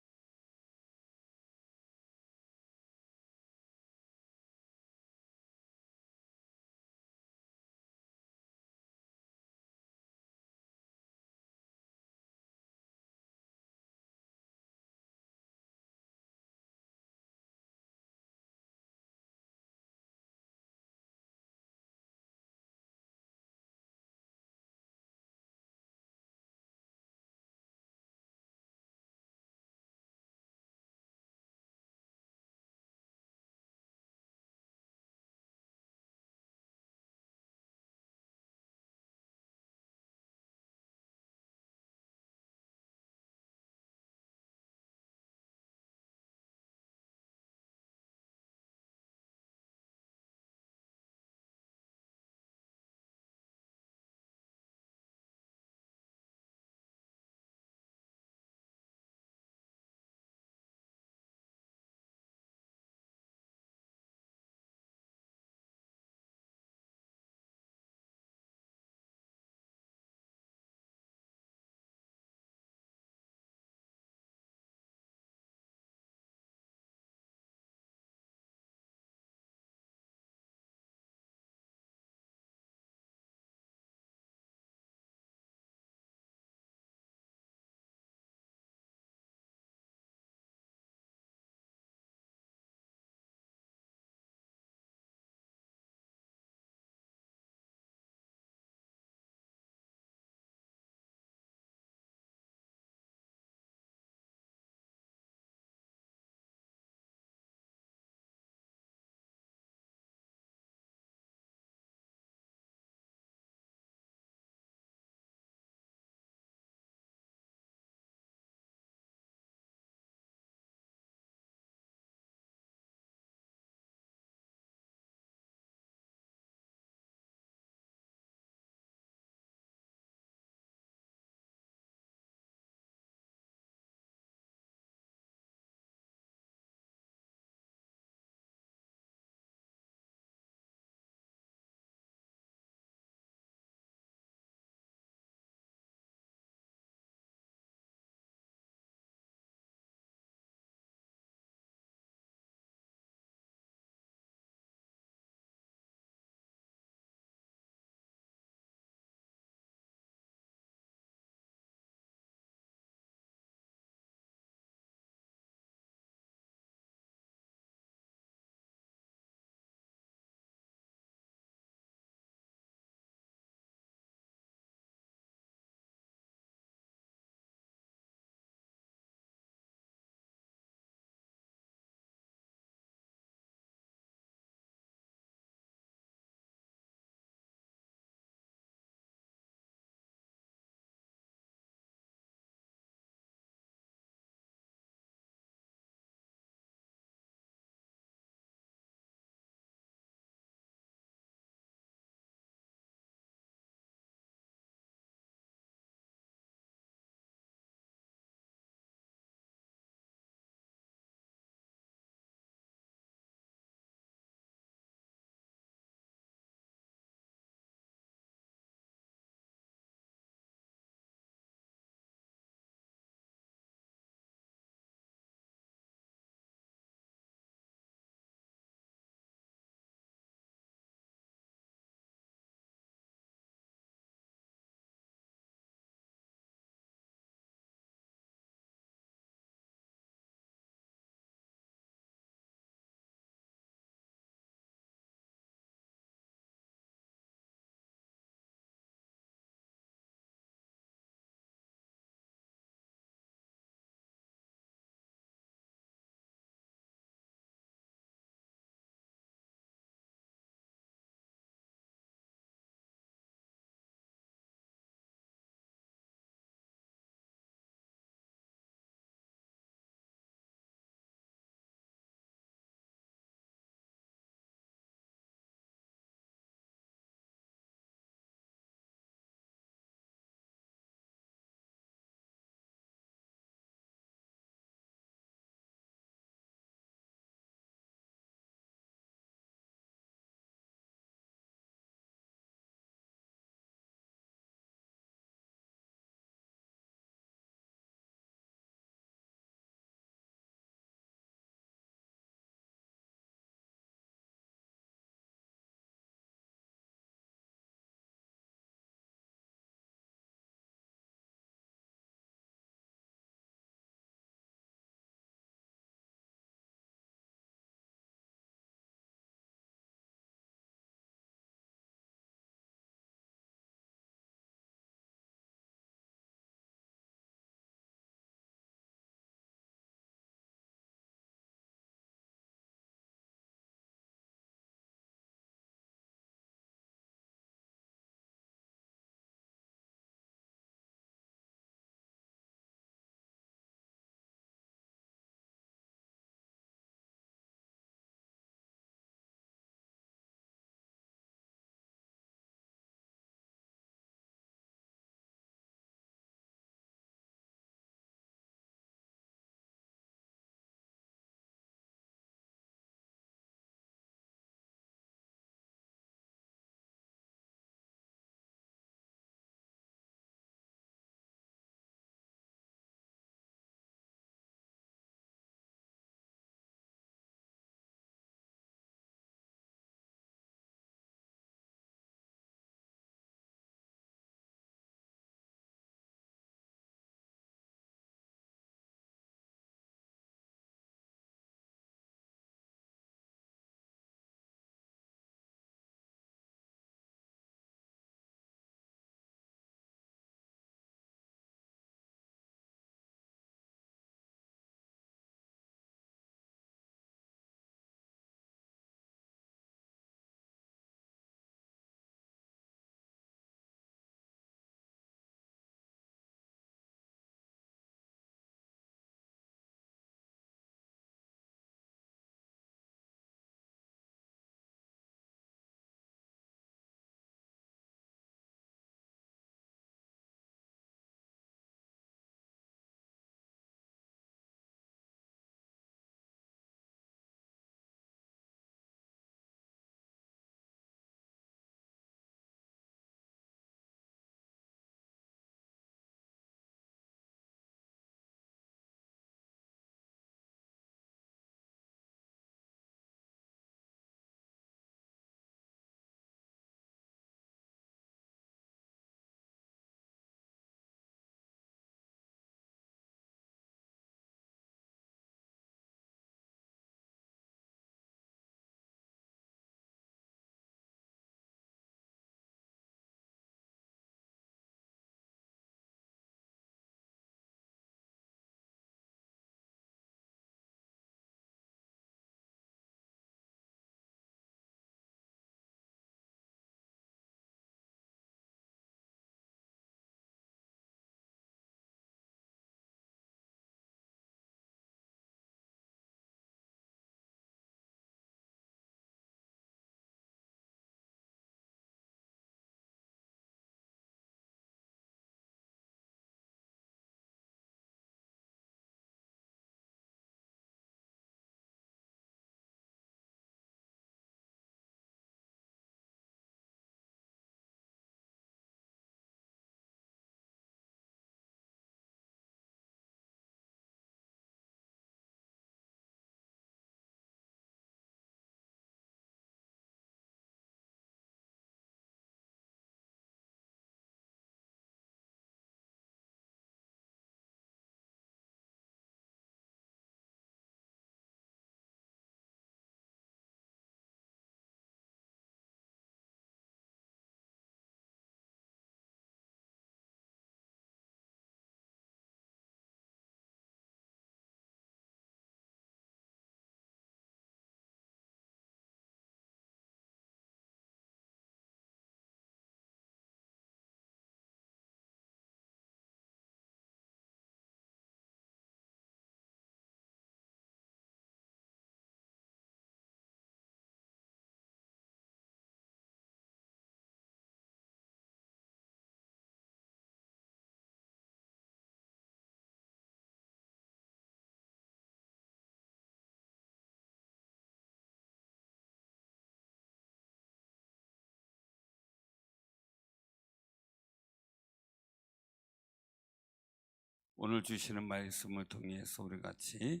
오늘 주시는 말씀을 통해서 우리 같이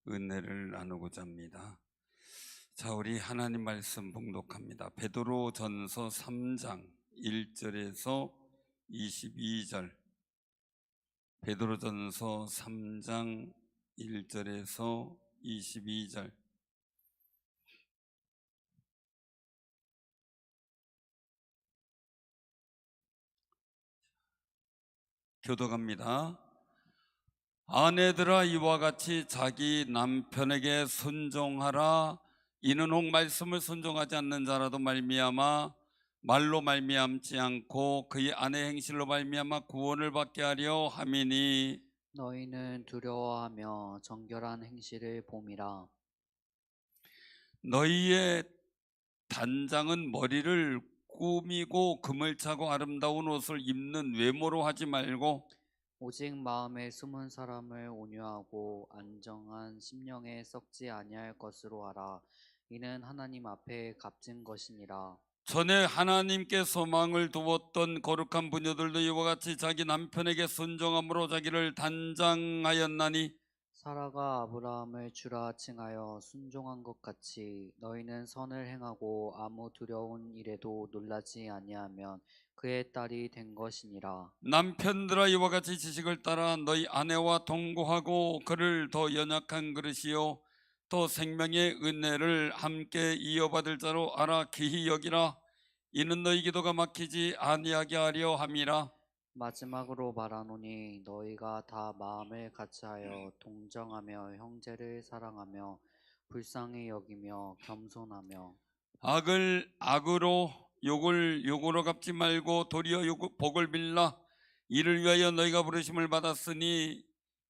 은혜를 나누고자 합니다. 자, 우리 하나님 말씀 봉독합니다. 베드로전서 3장 1절에서 22절. 베드로전서 3장 1절에서 22절. 교독합니다. 아내들아, 이와 같이 자기 남편에게 순종하라. 이는 혹 말씀을 순종하지 않는 자라도 말미암아 말로 말미암지 않고 그의 아내 행실로 말미암아 구원을 받게 하려 함이니, 너희는 두려워하며 정결한 행실을 봄이라. 너희의 단장은 머리를 꾸미고 금을 차고 아름다운 옷을 입는 외모로 하지 말고 오직 마음에 숨은 사람을 온유하고 안정한 심령에 썩지 아니할 것으로 하라. 이는 하나님 앞에 값진 것이니라. 전에 하나님께 소망을 두었던 거룩한 부녀들도 이와 같이 자기 남편에게 순종함으로 자기를 단장하였나니, 사라가 아브라함을 주라 칭하여 순종한 것 같이 너희는 선을 행하고 아무 두려운 일에도 놀라지 아니하면 그의 딸이 된 것이니라. 남편들아, 이와 같이 지식을 따라 너희 아내와 동거하고 그를 더 연약한 그릇이요 또 생명의 은혜를 함께 이어받을 자로 알아 기히 여기라. 이는 너희 기도가 막히지 아니하게 하려 함이라. 마지막으로 말하노니 너희가 다 마음을 같이하여 동정하며 형제를 사랑하며 불쌍히 여기며 겸손하며 악을 악으로 욕을 욕으로 갚지 말고 도리어 복을 빌라. 이를 위하여 너희가 부르심을 받았으니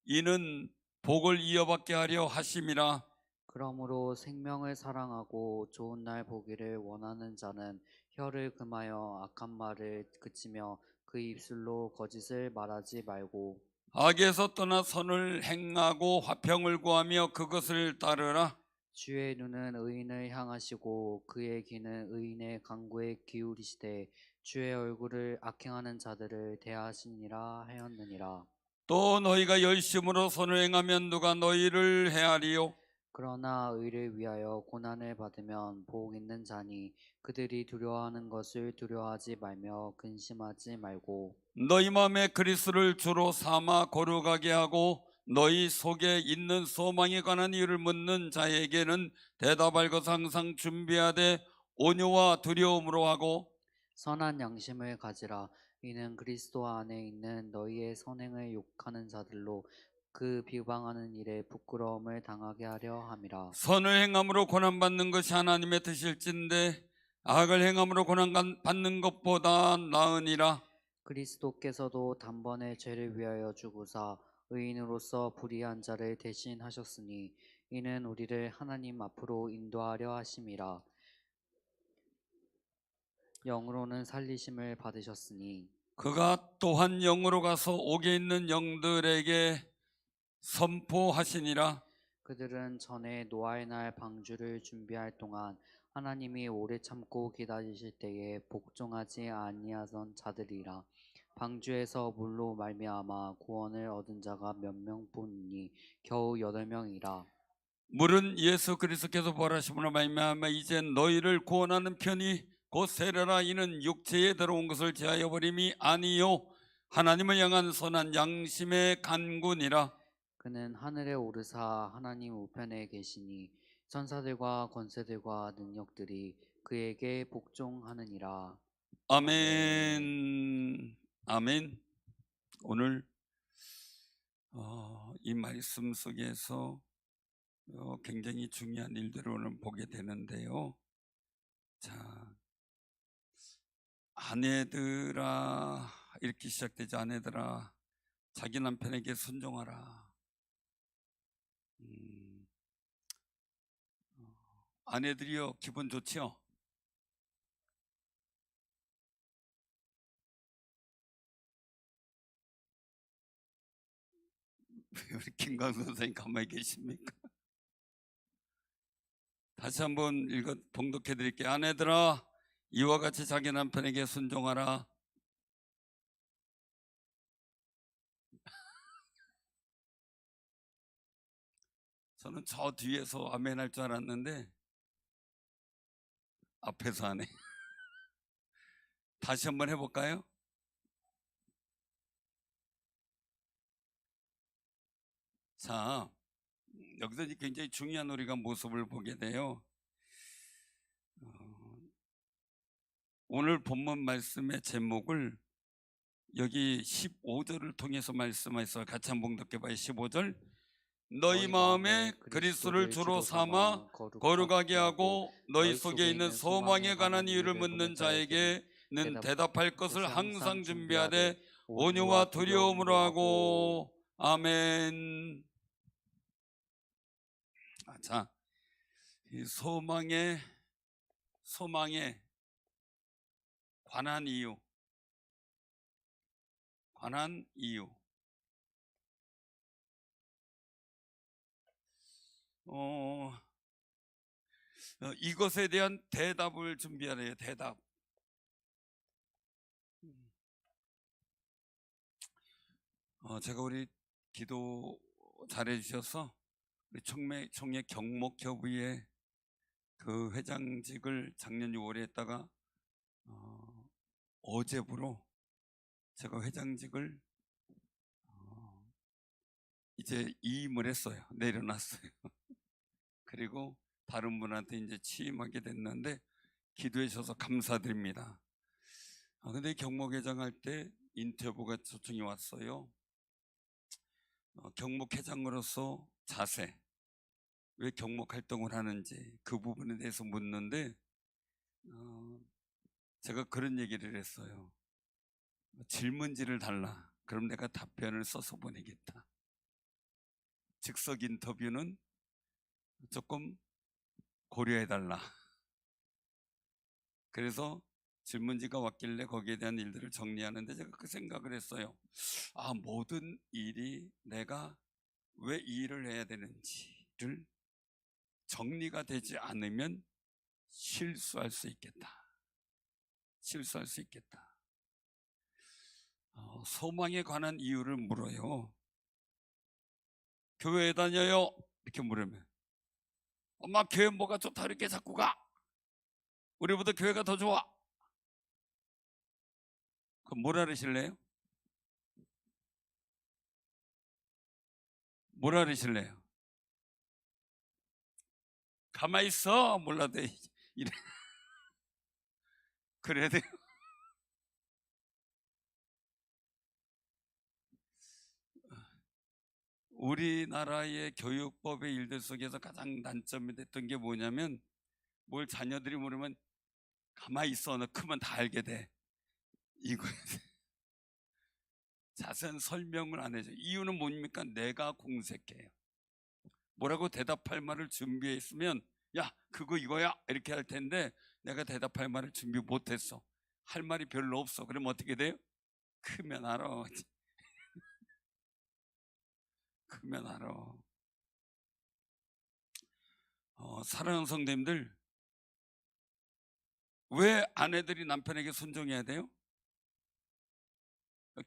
이는 복을 이어받게 하려 하심이라. 그러므로 생명을 사랑하고 좋은 날 보기를 원하는 자는 혀를 금하여 악한 말을 그치며 그 입술로 거짓을 말하지 말고 악에서 떠나 선을 행하고 화평을 구하며 그것을 따르라. 주의 눈은 의인을 향하시고 그의 귀는 의인의 간구에 기울이시되 주의 얼굴을 악행하는 자들을 대하시니라 하였느니라. 또 너희가 열심으로 선을 행하면 누가 너희를 헤아리요? 그러나 의를 위하여 고난을 받으면 복 있는 자니 그들이 두려워하는 것을 두려워하지 말며 근심하지 말고 너희 마음에 그리스도를 주로 삼아 거룩하게 하고 너희 속에 있는 소망에 관한 이유를 묻는 자에게는 대답할 것을 항상 준비하되 온유와 두려움으로 하고, 선한 양심을 가지라. 이는 그리스도 안에 있는 너희의 선행을 욕하는 자들로 그 비방하는 일에 부끄러움을 당하게 하려 함이라. 선을 행함으로 고난받는 것이 하나님의 뜻일진데 악을 행함으로 고난받는 것보다 나으니라. 그리스도께서도 단번에 죄를 위하여 죽으사 의인으로서 불의한 자를 대신하셨으니 이는 우리를 하나님 앞으로 인도하려 하심이라. 영으로는 살리심을 받으셨으니 그가 또한 영으로 가서 옥에 있는 영들에게 선포하시니라. 그들은 전에 노아의 날 방주를 준비할 동안 하나님이 오래 참고 기다리실 때에 복종하지 아니하던 자들이라. 방주에서 물로 말미암아 구원을 얻은 자가 몇 명뿐이니 겨우 8명이라. 물은 예수 그리스도께서 부활하심으로 말미암아 이제 너희를 구원하는 편이 곧 세례라. 이는 육체에 들어온 것을 제하여 버림이 아니요 하나님을 향한 선한 양심의 간구니라. 그는 하늘에 오르사 하나님 우편에 계시니 천사들과 권세들과 능력들이 그에게 복종하느니라. 아멘. 아멘. 오늘 이 말씀 속에서 굉장히 중요한 일들을 오늘 보게 되는데요. 자, 아내들아, 이렇게 시작되죠. 아내들아, 자기 남편에게 순종하라. 아내들이요, 기분 좋지요? 우리 김광수 선생님 가만히 계십니까? 다시 한번 봉독해 드릴게요. 아내들아, 이와 같이 자기 남편에게 순종하라. 저는 저 뒤에서 아멘 할 줄 알았는데 앞에서 하네. 다시 한번 해볼까요? 자, 여기서 이제 굉장히 중요한 우리가 모습을 보게 돼요. 오늘 본문 말씀의 제목을 여기 15절을 통해서 말씀하셔서 같이 한번 느껴봐요. 15절. 너희 마음에 그리스도를 주로 삼아 거룩하게 하고 너희 속에 있는 소망에 관한 이유를 묻는 자에게는 대답할 것을 항상 준비하되 온유와 두려움으로 하고. 아멘. 자, 이 소망에 관한 이유. 이것에 대한 대답을 준비하래요. 대답. 제가 우리 기도 잘해 주셔서 우리 총회 경목협의회 그 회장직을 작년 6월에 했다가 어제부로 제가 회장직을 이제 이임을 했어요. 내려놨어요. 그리고 다른 분한테 이제 취임하게 됐는데 기도해 주셔서 감사드립니다. 근데 경목회장 할 때 인터뷰가 초청이 왔어요. 경목회장으로서 자세, 왜 경목 활동을 하는지 그 부분에 대해서 묻는데 제가 그런 얘기를 했어요. 질문지를 달라. 그럼 내가 답변을 써서 보내겠다. 즉석 인터뷰는 조금 고려해달라. 그래서 질문지가 왔길래 거기에 대한 일들을 정리하는데 제가 그 생각을 했어요. 모든 일이 내가 왜 이 일을 해야 되는지를 정리가 되지 않으면 실수할 수 있겠다. 소망에 관한 이유를 물어요. 교회에 다녀요? 이렇게 물으면 엄마 교회 뭐가 좋다 이렇게 자꾸 가? 우리보다 교회가 더 좋아. 그럼 뭐라 그러실래요? 뭐라 그러실래요? 가만히 있어. 몰라도 이래. 그래야 돼요. 우리나라의 교육법의 일들 속에서 가장 난점이 됐던 게 뭐냐면 뭘 자녀들이 물으면 가만히 있어. 너 크면 다 알게 돼. 이거에 자세한 설명을 안 해줘. 이유는 뭡니까? 내가 공색해요. 뭐라고 대답할 말을 준비해 있으면 야 그거 이거야 이렇게 할 텐데 내가 대답할 말을 준비 못했어. 할 말이 별로 없어. 그럼 어떻게 돼요? 크면 알아. 크면 알아. 사랑하는 성도님들, 왜 아내들이 남편에게 순종해야 돼요?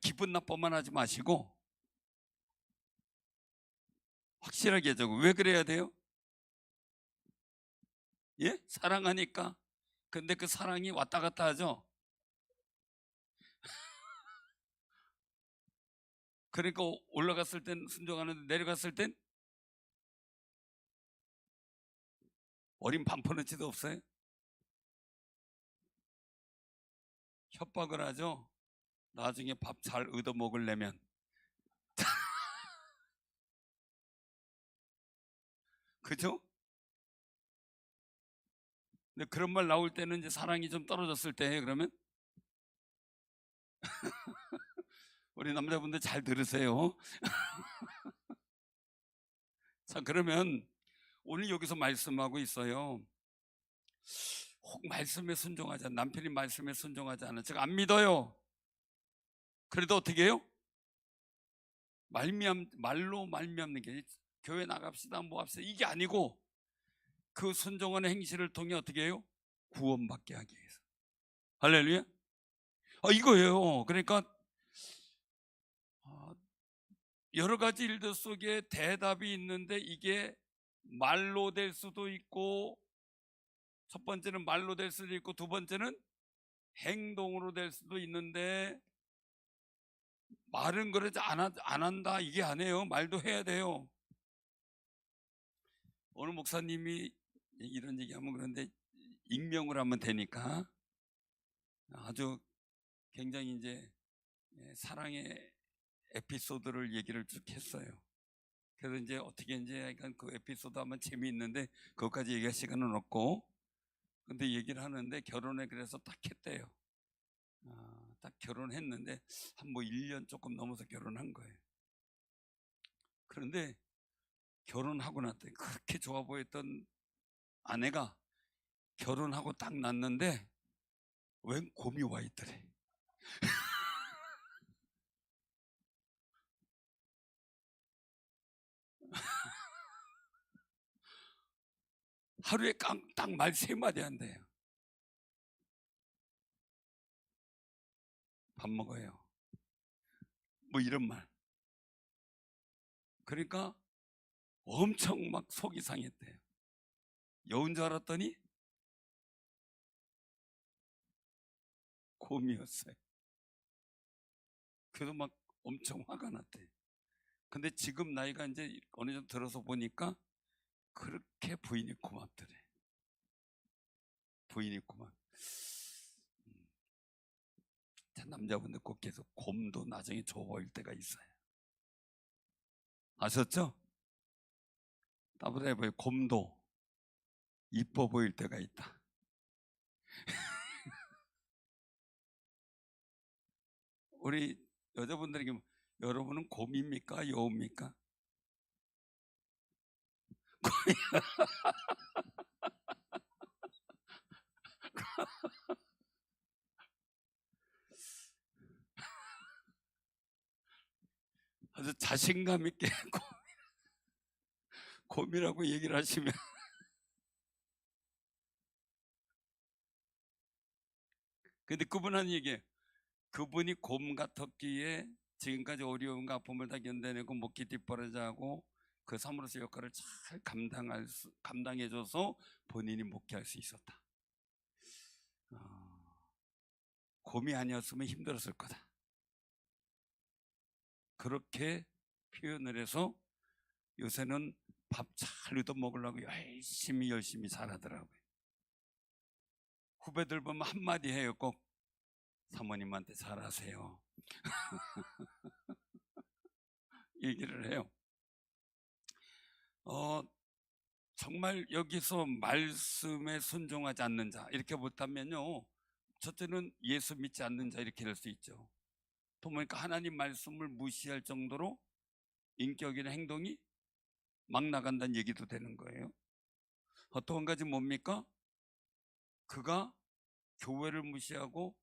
기분 나빠만 하지 마시고 확실하게 해줘. 왜 그래야 돼요? 예? 사랑하니까. 근데 그 사랑이 왔다 갔다 하죠. 그러니까 올라갔을 땐 순종하는데 내려갔을 땐 어린 반포너치도 없어요. 협박을 하죠. 나중에 밥 잘 얻어 먹으려면. 그죠? 근데 그런 말 나올 때는 이제 사랑이 좀 떨어졌을 때예요. 그러면 우리 남자분들 잘 들으세요. 자, 그러면 오늘 여기서 말씀하고 있어요. 혹 말씀에 순종하지 않아. 남편이 말씀에 순종하지 않아. 제가 안 믿어요. 그래도 어떻게 해요? 말로 말미암는 게 교회 나갑시다 뭐 합시다 이게 아니고 그 순종하는 행실을 통해 어떻게 해요? 구원받게 하기 위해서. 할렐루야. 이거예요. 그러니까 여러 가지 일들 속에 대답이 있는데 이게 말로 될 수도 있고, 첫 번째는 말로 될 수도 있고, 두 번째는 행동으로 될 수도 있는데, 말은 그러지 안 한다 이게 아니에요. 말도 해야 돼요. 오늘 목사님이 이런 얘기하면 그런데 익명을 하면 되니까 아주 굉장히 이제 사랑의 에피소드를 얘기를 쭉 했어요. 그래서 이제 어떻게 이제 약간 그 에피소드 하면 재미있는데 그것까지 얘기할 시간은 없고, 근데 얘기를 하는데 결혼에 그래서 딱 했대요. 딱 결혼했는데 한 뭐 1년 조금 넘어서 결혼한 거예요. 그런데 결혼하고 났더니 그렇게 좋아 보였던 아내가 결혼하고 딱 났는데 웬 곰이 와 있더래. 하루에 딱 말 3마디 한대요. 밥 먹어요. 뭐 이런 말. 그러니까 엄청 막 속이 상했대요. 여운 줄 알았더니 곰이었어요. 그래서 막 엄청 화가 났대요. 근데 지금 나이가 이제 어느 정도 들어서 보니까 그렇게 부인이 고맙더래. 부인이 고맙. 남자분들 꼭 계속 곰도 나중에 좋아 보일 때가 있어요. 아셨죠? 따뜻해 보여. 곰도 이뻐 보일 때가 있다. 우리 여자분들에게 여러분은 곰입니까? 여우입니까? 아주 자신감 있게 곰이라고 얘기를 하시면 근데 그분 하는 얘기예요. 그분이 곰 같았기에 지금까지 어려움과 아픔을 다 견뎌내고 목기 뒷바라지하고 그 사무로서 역할을 잘 감당해줘서 본인이 목회할 수 있었다. 곰이 아니었으면 힘들었을 거다. 그렇게 표현을 해서 요새는 밥 잘 얻어 먹으려고 열심히 잘하더라고요. 후배들 보면 한마디 해요. 꼭 사모님한테 잘하세요. 얘기를 해요. 정말 여기서 말씀에 순종하지 않는 자 이렇게 못하면요, 첫째는 예수 믿지 않는 자 이렇게 될 수 있죠. 또 보니까 하나님 말씀을 무시할 정도로 인격이나 행동이 막 나간다는 얘기도 되는 거예요. 또 한 가지 뭡니까? 그가 교회를 무시하고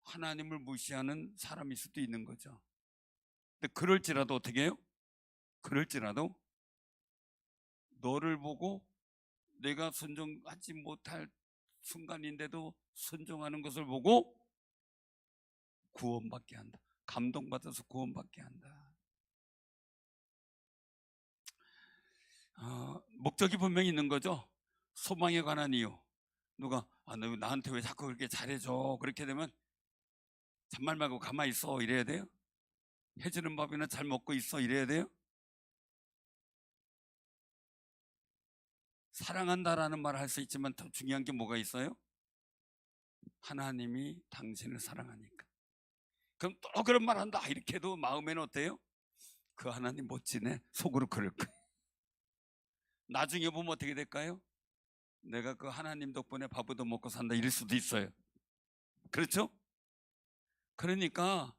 하나님을 무시하는 사람일 수도 있는 거죠. 근데 그럴지라도 어떻게 해요? 그럴지라도 너를 보고 내가 순종하지 못할 순간인데도 순종하는 것을 보고 구원받게 한다. 감동받아서 구원받게 한다. 목적이 분명히 있는 거죠. 소망에 관한 이유. 누가 너 나한테 왜 자꾸 그렇게 잘해줘? 그렇게 되면 잔말 말고 가만히 있어 이래야 돼요? 해주는 밥이나 잘 먹고 있어 이래야 돼요? 사랑한다라는 말을 할 수 있지만 더 중요한 게 뭐가 있어요? 하나님이 당신을 사랑하니까. 그럼 또 그런 말 한다 이렇게 해도 마음에는 어때요? 그 하나님 멋지네. 속으로 그럴 거예요. 나중에 보면 어떻게 될까요? 내가 그 하나님 덕분에 밥 얻어 먹고 산다 이럴 수도 있어요. 그렇죠? 그러니까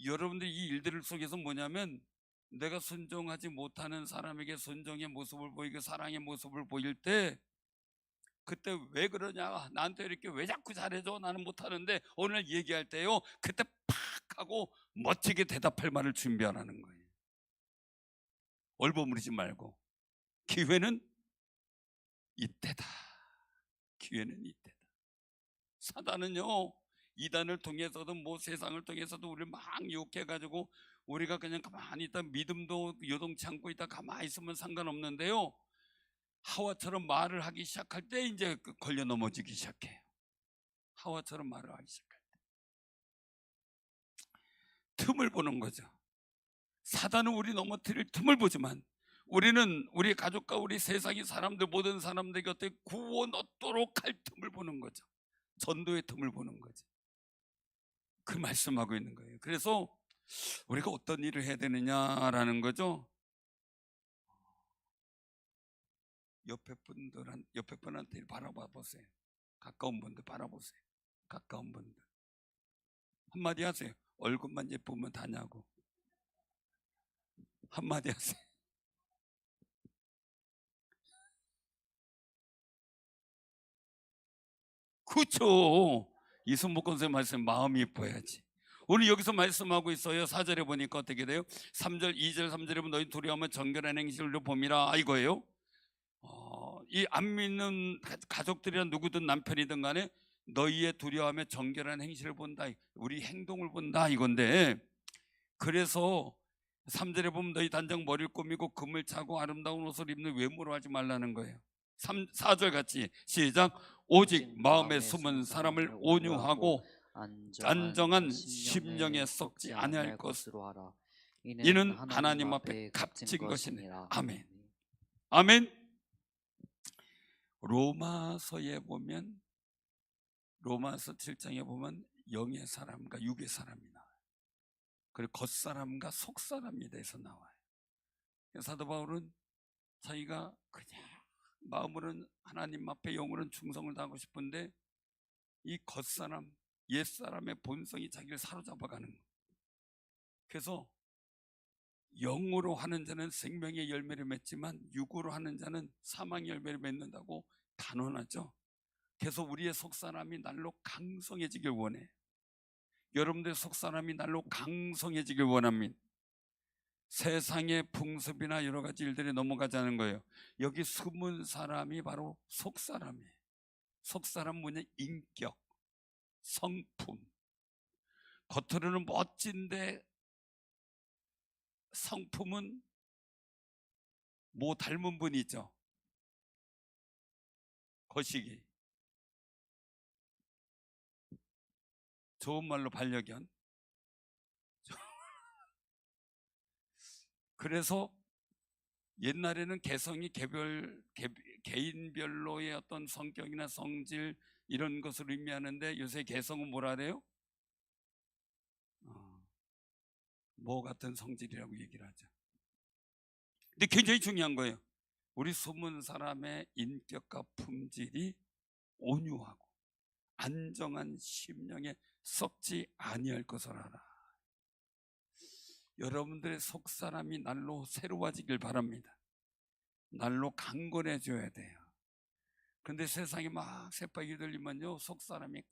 여러분들 이 일들 속에서 뭐냐면 내가 순종하지 못하는 사람에게 순종의 모습을 보이고 사랑의 모습을 보일 때 그때 왜 그러냐, 나한테 이렇게 왜 자꾸 잘해줘, 나는 못하는데, 오늘 얘기할 때요 그때 팍 하고 멋지게 대답할 말을 준비하라는 거예요. 얼버무리지 말고 기회는 이때다. 기회는 이때다. 사단은요 이단을 통해서도 뭐 세상을 통해서도 우리를 막 유혹해가지고 우리가 그냥 가만히 있다 믿음도 요동치 않고 있다 가만히 있으면 상관없는데요, 하와처럼 말을 하기 시작할 때 이제 걸려 넘어지기 시작해요. 하와처럼 말을 하기 시작할 때 틈을 보는 거죠. 사단은 우리 넘어뜨릴 틈을 보지만 우리는 우리 가족과 우리 세상의 사람들, 모든 사람들 곁에 구원 얻도록 할 틈을 보는 거죠. 전도의 틈을 보는 거죠. 그 말씀하고 있는 거예요. 그래서 우리가 어떤 일을 해야 되느냐라는 거죠. 옆에 분한테 바라봐 보세요. 가까운 분들 바라보세요. 가까운 분들 한마디 하세요. 얼굴만 예쁘면 다냐고. 한마디 하세요. 그렇죠. 이순복 권사님 말씀, 마음이 예뻐야지. 오늘 여기서 말씀하고 있어요. 4절에 보니까 어떻게 돼요? 3절, 2절, 3절에 보면 너희 두려워하면 정결한 행실로 봄이라, 이거예요. 이 안 믿는 가족들이나 누구든 남편이든 간에 너희의 두려워하며 정결한 행실을 본다, 우리 행동을 본다, 이건데, 그래서 3절에 보면 너희 단정 머리를 꾸미고 금을 차고 아름다운 옷을 입는 외모로 하지 말라는 거예요. 4절 같이 시작. 오직 마음에 숨은 사람을 온유하고 안정한 심령에 썩지 아니할 것으로 하라. 이는 하나님 앞에 값진 것이니라. 아멘. 아멘. 로마서에 보면, 로마서 7장에 보면 영의 사람과 육의 사람이 나와요. 그리고 겉사람과 속사람에 대해서 나와요. 사도 바울은 자기가 그냥 마음으로는 하나님 앞에, 영으로는 충성을 다하고 싶은데 이 겉사람, 옛사람의 본성이 자기를 사로잡아가는 거예요. 그래서 영으로 하는 자는 생명의 열매를 맺지만 육으로 하는 자는 사망의 열매를 맺는다고 단언하죠. 그래서 우리의 속사람이 날로 강성해지길 원해. 여러분들의 속사람이 날로 강성해지길 원합니다. 세상의 풍습이나 여러 가지 일들이 넘어가자는 거예요. 여기 숨은 사람이 바로 속사람이에요. 속사람 뭐냐? 인격, 성품. 겉으로는 멋진데 성품은 뭐 닮은 분이 있죠. 거시기, 좋은 말로 반려견. 그래서 옛날에는 개성이 개인별로의 어떤 성격이나 성질 이런 것을 의미하는데 요새 개성은 뭐라 그래요? 뭐 같은 성질이라고 얘기를 하죠. 근데 굉장히 중요한 거예요. 우리 숨은 사람의 인격과 품질이 온유하고 안정한 심령에 썩지 아니할 것을 알아. 여러분들의 속사람이 날로 새로워지길 바랍니다. 날로 강건해져야 돼요. 근데 세상에 막 새빨개 들리면요, 속사람이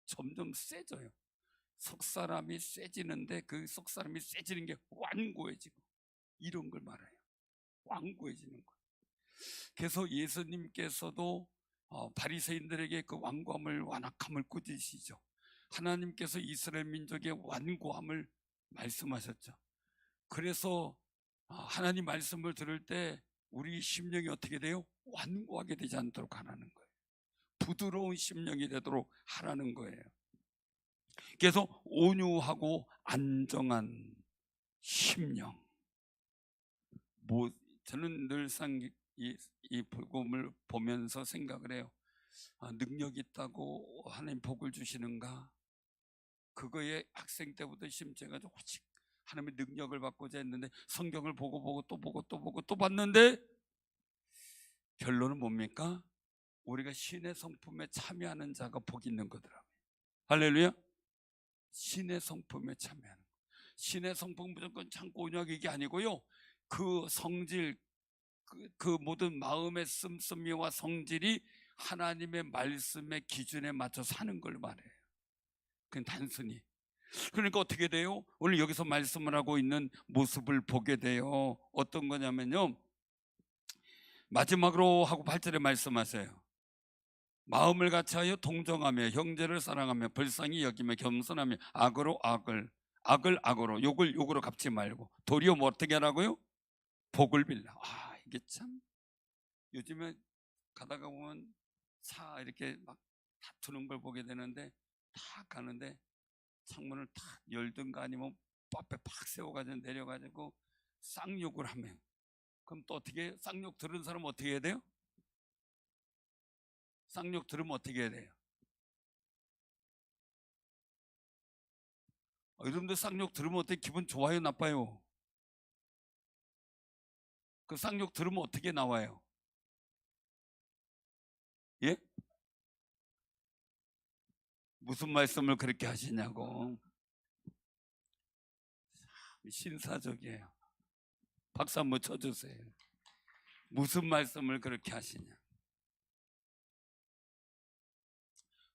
점점 세져요. 속사람이 세지는데 그 속사람이 세지는 게 완고해지고, 이런 걸 말해요. 완고해지는 거. 그래서 예수님께서도 바리새인들에게 그 완고함을, 완악함을 꾸짖으시죠. 하나님께서 이스라엘 민족의 완고함을 말씀하셨죠. 그래서 하나님 말씀을 들을 때 우리 심령이 어떻게 돼요? 완고하게 되지 않도록 하라는 거예요. 부드러운 심령이 되도록 하라는 거예요. 그래서 온유하고 안정한 심령. 저는 늘상 이 복음을 보면서 생각을 해요. 능력 있다고 하나님 복을 주시는가? 그거에 학생 때부터 심취해가지고 오직 하나님의 능력을 받고자 했는데, 성경을 보고 또 봤는데 결론은 뭡니까? 우리가 신의 성품에 참여하는 자가 복이 있는 거더라고요. 할렐루야. 신의 성품에 참여하는 거. 신의 성품 무조건 참고 온유하게, 이게 아니고요, 그 성질, 그 모든 마음의 씀씀이와 성질이 하나님의 말씀의 기준에 맞춰 사는 걸 말해요. 그냥 단순히. 그러니까 어떻게 돼요? 오늘 여기서 말씀을 하고 있는 모습을 보게 돼요. 어떤 거냐면요, 마지막으로 하고 8절에 말씀하세요. 마음을 같이하여 동정하며 형제를 사랑하며 불쌍히 여기며 겸손하며 악으로 악을 욕을 욕으로 갚지 말고 도리어 뭐 어떻게 하라고요? 복을 빌라. 이게 참 요즘에 가다가 보면 차 이렇게 막 다투는 걸 보게 되는데, 탁 가는데 창문을 탁 열든가 아니면 앞에 팍 세워가지고 내려가지고 쌍욕을 하면, 그럼 또 어떻게 해요? 쌍욕 들은 사람 어떻게 해야 돼요? 쌍욕 들으면 어떻게 해야 돼요? 여러분들 쌍욕 들으면 어떻게 기분 좋아요, 나빠요? 그 쌍욕 들으면 어떻게 나와요? 예? 무슨 말씀을 그렇게 하시냐고. 신사적이에요. 박수 한번 쳐주세요. 무슨 말씀을 그렇게 하시냐.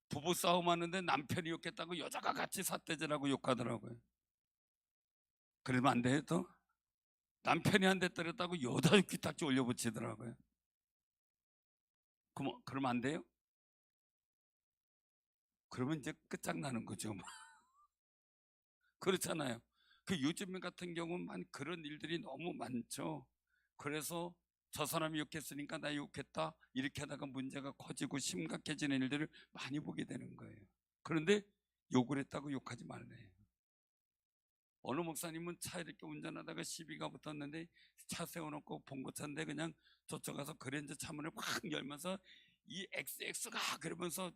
부부 싸움 하는데 남편이 욕했다고 여자가 같이 삿대질하고 욕하더라고요. 그러면 안 돼요 또? 남편이 한 대 때렸다고 여자 귀딱지 올려붙이더라고요. 그러면 안 돼요? 그러면 이제 끝장나는 거죠. 그렇잖아요. 그 요즘 같은 경우는 그런 일들이 너무 많죠. 그래서 저 사람이 욕했으니까 나 욕했다 이렇게 하다가 문제가 커지고 심각해지는 일들을 많이 보게 되는 거예요. 그런데 욕을 했다고 욕하지 말래요. 어느 목사님은 차 이렇게 운전하다가 시비가 붙었는데 차 세워놓고 봉고차인데 그냥 저쪽 가서 그랜저 차문을 확 열면서 이 XX가 그러면서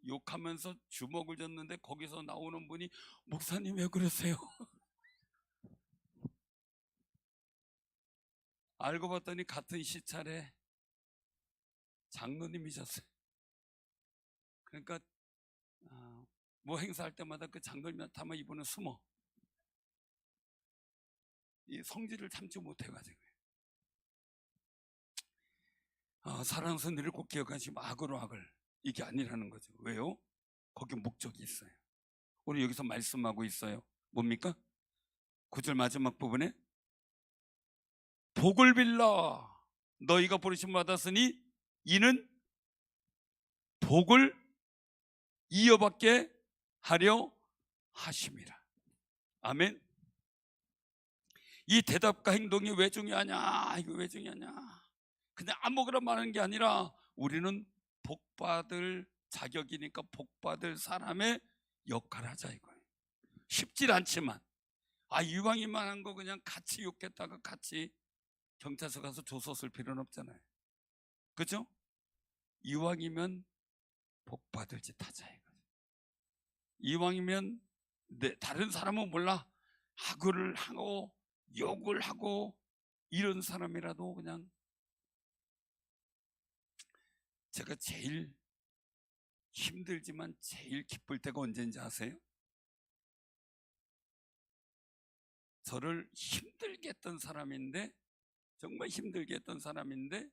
욕하면서 주먹을 줬는데, 거기서 나오는 분이 목사님 왜 그러세요? 알고 봤더니 같은 시찰에 장로님이셨어요. 그러니까 뭐 행사할 때마다 그 장로님 타면 이분은 숨어. 이 성질을 참지 못해가지고 사랑하는 선들을 꼭 기억하시면 악으로 악을, 이게 아니라는 거죠. 왜요? 거기 목적이 있어요. 오늘 여기서 말씀하고 있어요. 뭡니까? 9절 마지막 부분에 복을 빌라 너희가 부르심 받았으니 이는 복을 이어받게 하려 하심이라. 아멘. 이 대답과 행동이 왜 중요하냐? 이거 왜 중요하냐? 그냥 아무거나 말하는 게 아니라 우리는 복받을 자격이니까 복받을 사람의 역할을 하자 이거예요. 쉽질 않지만 이왕이만 한 거 그냥 같이 욕했다가 같이 경찰서 가서 조서 쓸 필요는 없잖아요. 그죠? 이왕이면 복받을 짓 하자 이거예요. 이왕이면 다른 사람은 몰라 악을 하고 욕을 하고 이런 사람이라도 그냥, 제가 제일 힘들지만 제일 기쁠 때가 언제인지 아세요? 저를 힘들게 했던 사람인데, 정말 힘들게 했던 사람인데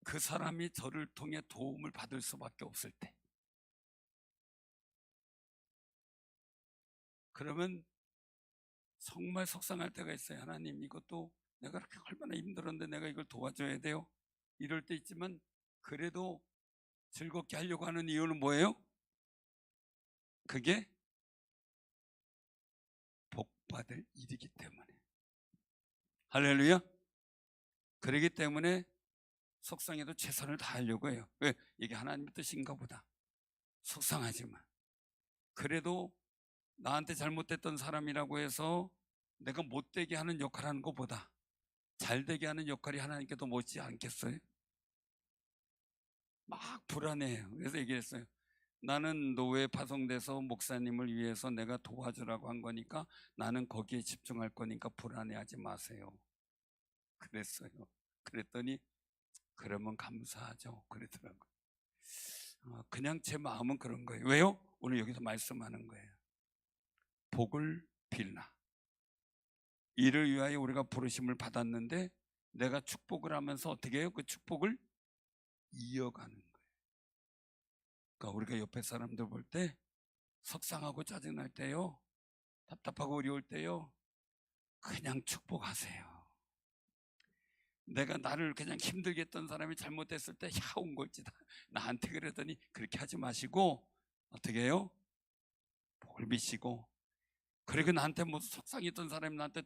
그 사람이 저를 통해 도움을 받을 수밖에 없을 때, 그러면 정말 속상할 때가 있어요. 하나님, 이것도 내가 그렇게 얼마나 힘들었는데 내가 이걸 도와줘야 돼요? 이럴 때 있지만 그래도 즐겁게 하려고 하는 이유는 뭐예요? 그게 복받을 일이기 때문에. 할렐루야. 그러기 때문에 속상해도 최선을 다하려고 해요. 왜? 이게 하나님의 뜻인가 보다. 속상하지만 그래도 나한테 잘못됐던 사람이라고 해서 내가 못되게 하는 역할을 하는 것보다 잘되게 하는 역할이 하나님께 더 못지 않겠어요? 막 불안해요. 그래서 얘기했어요. 나는 노회에 파송돼서 목사님을 위해서 내가 도와주라고 한 거니까 나는 거기에 집중할 거니까 불안해하지 마세요. 그랬어요. 그랬더니 그러면 감사하죠. 그러더라고요. 그냥 제 마음은 그런 거예요. 왜요? 오늘 여기서 말씀하는 거예요. 복을 빌라. 이를 위하여 우리가 부르심을 받았는데 내가 축복을 하면서 어떻게 해요? 그 축복을 이어가는 거예요. 그러니까 우리가 옆에 사람들 볼 때 속상하고 짜증날 때요, 답답하고 어려울 때요, 그냥 축복하세요. 내가 나를 그냥 힘들게 했던 사람이 잘못했을 때 온걸지다 나한테 그러더니 그렇게 하지 마시고 어떻게 해요? 복을 비시고, 그리고 나한테 뭐 속상했던 사람이 나한테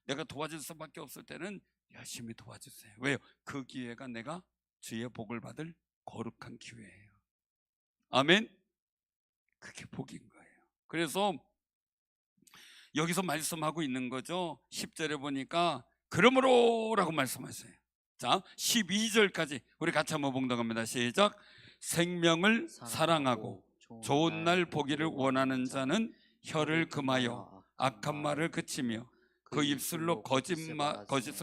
내가 도와줄 수밖에 없을 때는 열심히 도와주세요. 왜요? 그 기회가 내가 주의 복을 받을 거룩한 기회예요. 아멘. 그게 복인 거예요. 그래서 여기서 말씀하고 있는 거죠. 10절에 보니까 그러므로 라고 말씀하세요. 자, 12절까지 우리 같이 한번 봉독합니다. 시작. 생명을 사랑하고 좋은 날 보기를 원하는 자는 혀를 금하여 악한 말을 그치며 그 입술로 거짓을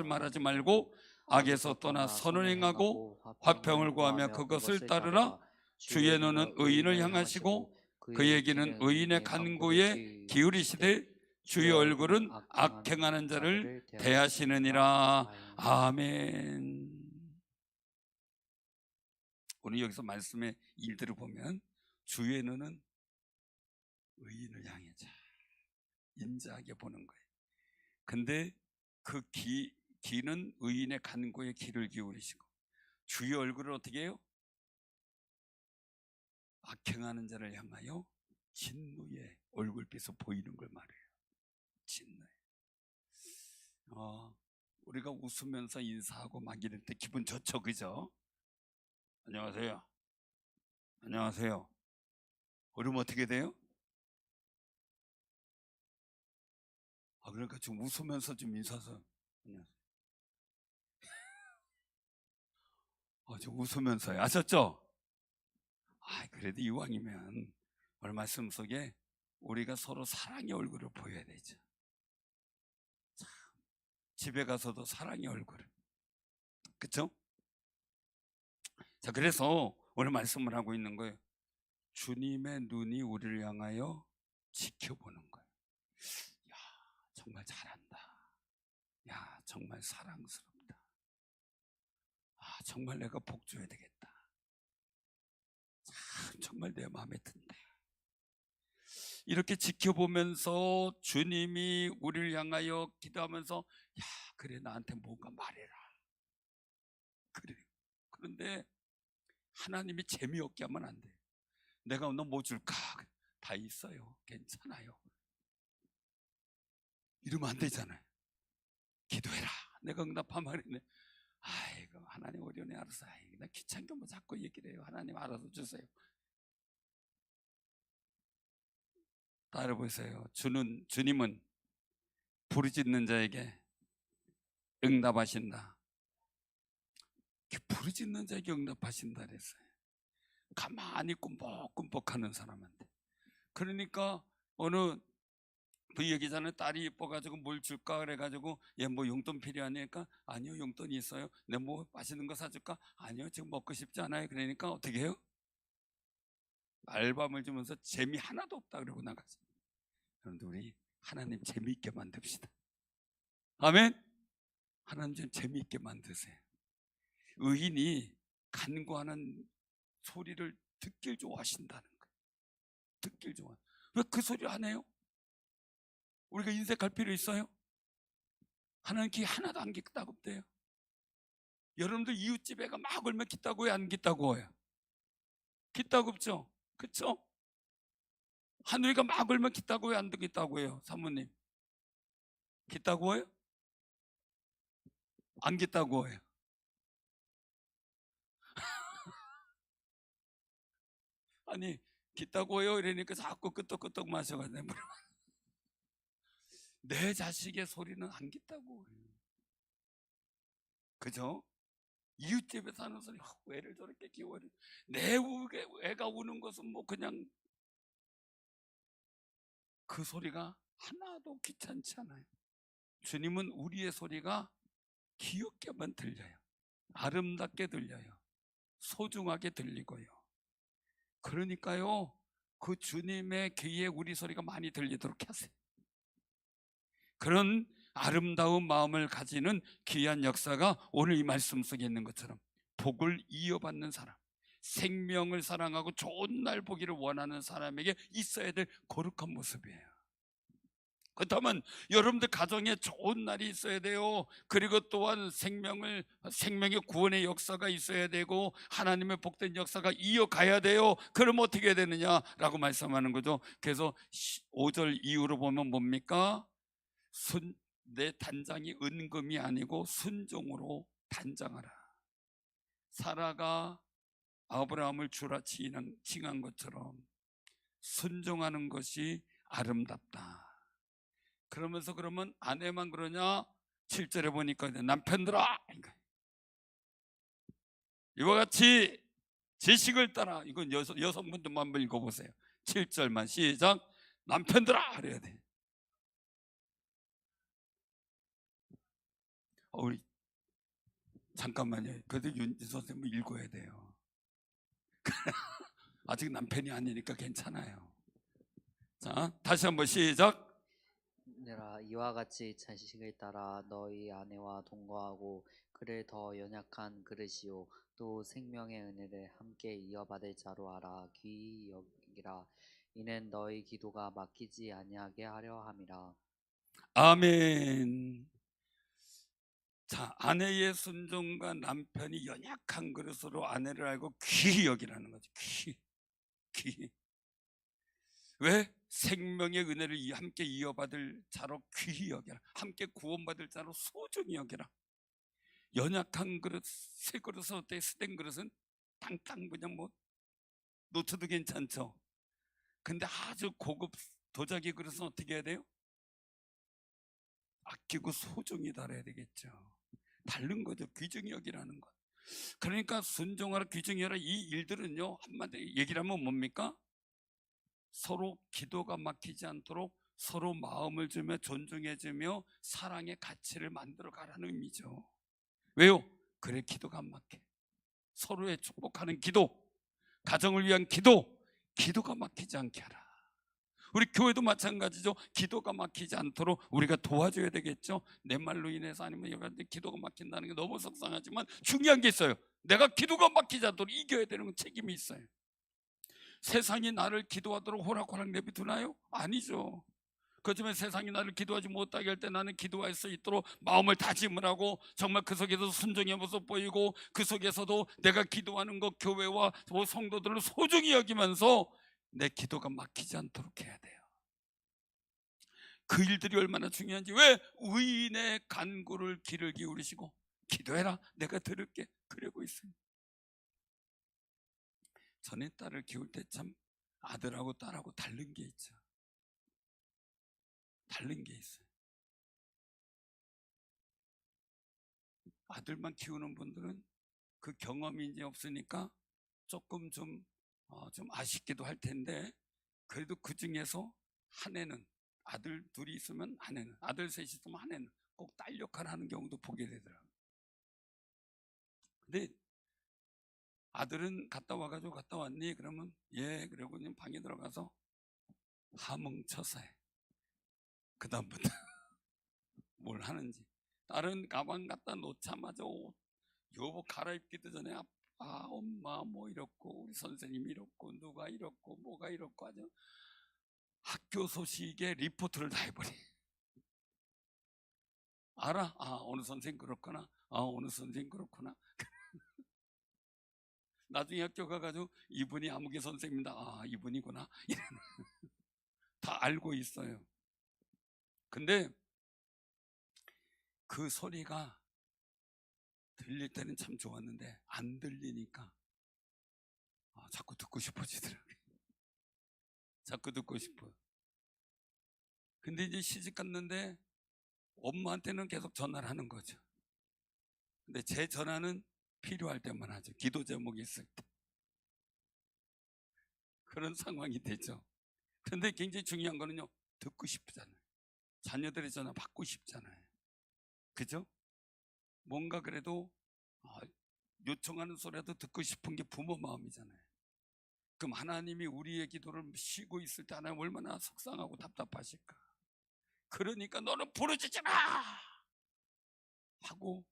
말하지 말고 악에서 떠나 선을 행하고 화평을 구하며 그것을 따르라. 주의 눈은 의인을 향하시고 그에게는 의인의 간구에 기울이시되 주의 얼굴은 악행하는 자를 대하시느니라. 아멘. 오늘 여기서 말씀의 일들을 보면 주의 눈은 의인을 향해 인자하게 보는 거예요. 근데 그 귀는 의인의 간구에 귀를 기울이시고 주의 얼굴을 어떻게 해요? 악행하는 자를 향하여 진노의 얼굴빛을 보이는 걸 말해요. 진노. 우리가 웃으면서 인사하고 막 이럴 때 기분 좋죠, 그죠? 안녕하세요. 안녕하세요. 그러면 어떻게 돼요? 그러니까 좀 웃으면서 좀 인사해서 안녕하세요. 좀 웃으면서요. 아셨죠? 그래도 이왕이면 오늘 말씀 속에 우리가 서로 사랑의 얼굴을 보여야 되죠. 참, 집에 가서도 사랑의 얼굴을. 그렇죠? 자, 그래서 오늘 말씀을 하고 있는 거예요. 주님의 눈이 우리를 향하여 지켜보는 거예요. 야, 정말 잘한다. 야, 정말 사랑스럽다. 정말 내가 복 줘야 되겠다. 정말 내 마음에 든다. 이렇게 지켜보면서 주님이 우리를 향하여 기도하면서 야, 그래, 나한테 뭔가 말해라. 그래. 그런데 하나님이 재미없게 하면 안 돼. 내가 너 뭐 줄까? 다 있어요. 괜찮아요. 이러면 안 되잖아요. 기도해라. 내가 응답하면 말이네. 아이고, 하나님 어려우네. 알았어. 나 귀찮게 뭐 자꾸 얘기를 해요. 하나님 알아서 주세요. 따라보세요. 주님은 부르짖는 자에게 응답하신다. 부르짖는 자에게 응답하신다 그랬어요. 가만히 꿈뻑꿈뻑하는 사람한테. 그러니까 어느 부여 기자는 딸이 예뻐가지고 뭘 줄까 그래가지고 얘 뭐 용돈 필요하니까 아니요, 용돈이 있어요. 내 뭐 맛있는 거 사줄까? 아니요, 지금 먹고 싶지 않아요. 그러니까 어떻게 해요? 알밤을 주면서 재미 하나도 없다 그러고 나가죠. 그런데 우리 하나님 재미있게 만듭시다. 아멘. 하나님 좀 재미있게 만드세요. 의인이 간구하는 소리를 듣길 좋아하신다는 거예요. 듣길 좋아. 왜 그 소리 안 해요? 우리가 인색할 필요 있어요? 하나님 귀 하나도 안 기따갑대요. 여러분들 이웃집 애가 막 울면 기따고요, 안 기따고요? 기따갑죠? 그쵸? 하늘이가 막 울면 기따고요, 안 기따고요? 사모님 기따고요? 안 기따고요? 아니 기따고요 이러니까 자꾸 끄떡끄떡 마셔가지고 내 자식의 소리는 안 기따고. 그죠? 이웃집에 사는 소리 애를 저렇게 키워야 내 애가 우는 것은 뭐 그냥 그 소리가 하나도 귀찮지 않아요. 주님은 우리의 소리가 귀엽게만 들려요. 아름답게 들려요. 소중하게 들리고요. 그러니까요, 그 주님의 귀에 우리 소리가 많이 들리도록 하세요. 그런 아름다운 마음을 가지는 귀한 역사가 오늘 이 말씀 속에 있는 것처럼 복을 이어받는 사람, 생명을 사랑하고 좋은 날 보기를 원하는 사람에게 있어야 될 거룩한 모습이에요. 그렇다면 여러분들 가정에 좋은 날이 있어야 돼요. 그리고 또한 생명의 구원의 역사가 있어야 되고 하나님의 복된 역사가 이어가야 돼요. 그럼 어떻게 해야 되느냐라고 말씀하는 거죠. 그래서 5절 이후로 보면 뭡니까? 내 단장이 은금이 아니고 순종으로 단장하라. 사라가 아브라함을 주라 칭한 것처럼 순종하는 것이 아름답다. 그러면서 그러면 아내만 그러냐? 7절에 보니까 남편들아, 이와 같이 지식을 따라. 이건 여성분들만 한번 읽어보세요. 7절만 시작. 남편들아 그래야 돼. 우리 잠깐만요. 그래도 윤 선생님 읽어야 돼요. 아직 남편이 아니니까 괜찮아요. 자, 다시 한번 시작. 내가 이와 같이 자식을 따라 너희 아내와 동거하고 그를 더 연약한 그릇이요 또 생명의 은혜를 함께 이어받을 자로 알아 귀히 여기라. 이는 너희 기도가 막히지 아니하게 하려 함이라. 아멘. 자, 아내의 순종과 남편이 연약한 그릇으로 아내를 알고 귀히 여기라는 거죠. 귀히. 왜? 생명의 은혜를 함께 이어받을 자로 귀히 여겨라. 함께 구원받을 자로 소중히 여겨라. 연약한 그릇, 새 그릇은 어때? 스된 그릇은 땅땅 그냥 뭐 놓쳐도 괜찮죠. 근데 아주 고급 도자기 그릇은 어떻게 해야 돼요? 아끼고 소중히 다뤄야 되겠죠. 다른 거죠. 귀중히 여기라는 것. 그러니까 순종하라, 귀중히 하라, 이 일들은요, 한마디 얘기를 하면 뭡니까? 서로 기도가 막히지 않도록 서로 마음을 주며 존중해주며 사랑의 가치를 만들어 가라는 의미죠. 왜요? 그래 기도가 안 막혀. 서로의 축복하는 기도, 가정을 위한 기도가 막히지 않게 하라. 우리 교회도 마찬가지죠. 기도가 막히지 않도록 우리가 도와줘야 되겠죠. 내 말로 인해서 아니면 여러분들 기도가 막힌다는 게 너무 속상하지만 중요한 게 있어요. 내가 기도가 막히지 않도록 이겨야 되는 책임이 있어요. 세상이 나를 기도하도록 호락호락 내비두나요? 아니죠. 그렇지만 세상이 나를 기도하지 못하게 할 때 나는 기도할 수 있도록 마음을 다짐을 하고 정말 그 속에서 순종의 모습 보이고 그 속에서도 내가 기도하는 것 교회와 성도들을 소중히 여기면서 내 기도가 막히지 않도록 해야 돼요. 그 일들이 얼마나 중요한지. 왜? 의인의 간구를 귀를 기울이시고 기도해라 내가 들을게 그러고 있어요. 전에 딸을 키울 때 참 아들하고 딸하고 다른 게 있죠. 다른 게 있어요. 아들만 키우는 분들은 그 경험이 이제 없으니까 조금 좀 아쉽기도 할 텐데, 그래도 그 중에서 한 해는 아들 둘이 있으면 한 해는, 아들 셋이 있으면 한 해는 꼭 딸 역할을 하는 경우도 보게 되더라고요. 근데 아들은 갔다 와가지고 갔다 왔니? 그러면 예, 그러고 그냥 방에 들어가서 하뭉쳐서 해. 그 다음부터 뭘 하는지. 딸은 가방 갖다 놓자마자 여보 갈아입기도 전에 엄마 뭐 이렇고 우리 선생님 이렇고 누가 이렇고 뭐가 이렇고 아주 학교 소식에 리포트를 다 해버리. 알아? 어느 선생님 그렇구나. 어느 선생님 그렇구나. 나중에 학교 가가지고 이분이 아무개 선생님이다. 이분이구나. 다 알고 있어요. 근데 그 소리가 들릴 때는 참 좋았는데 안 들리니까 자꾸 듣고 싶어지더라고요. 자꾸 듣고 싶어요. 근데 이제 시집 갔는데 엄마한테는 계속 전화를 하는 거죠. 근데 제 전화는 필요할 때만 하죠. 기도 제목이 있을 때. 그런 상황이 되죠. 그런데 굉장히 중요한 거는요, 듣고 싶잖아요. 자녀들의 전화 받고 싶잖아요. 그죠? 뭔가 그래도 요청하는 소리라도 듣고 싶은 게 부모 마음이잖아요. 그럼 하나님이 우리의 기도를 쉬고 있을 때 하나님 얼마나 속상하고 답답하실까. 그러니까 너는 부르짖지 마 하고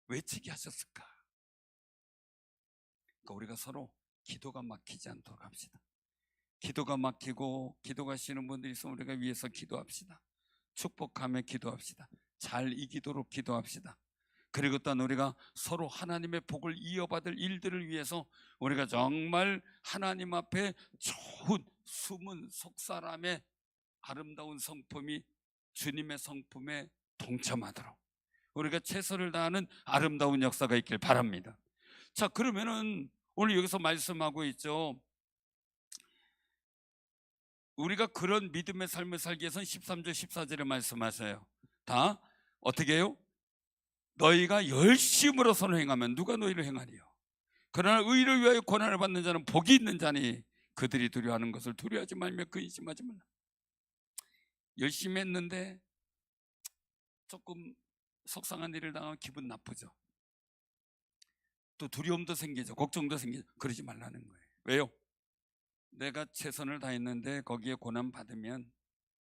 외치게 하셨을까. 그러니까 우리가 서로 기도가 막히지 않도록 합시다. 기도가 막히고 기도가 쉬는 분들이 있으면 우리가 위해서 기도합시다. 축복하며 기도합시다. 잘 이기도록 기도합시다. 그리고 또한 우리가 서로 하나님의 복을 이어받을 일들을 위해서 우리가 정말 하나님 앞에 좋은 숨은 속사람의 아름다운 성품이 주님의 성품에 동참하도록 우리가 최선을 다하는 아름다운 역사가 있길 바랍니다. 자, 그러면은 오늘 여기서 말씀하고 있죠. 우리가 그런 믿음의 삶을 살기 위해서는 13절 14절에 말씀하세요. 다 어떻게 해요? 너희가 열심으로 선을 행하면 누가 너희를 행하리요? 그러나 의를 위하여 고난을 받는 자는 복이 있는 자니 그들이 두려워하는 것을 두려워하지 말며 근심하지 말라. 열심히 했는데 조금 속상한 일을 당하면 기분 나쁘죠. 또 두려움도 생기죠. 걱정도 생기죠. 그러지 말라는 거예요. 왜요? 내가 최선을 다했는데 거기에 고난 받으면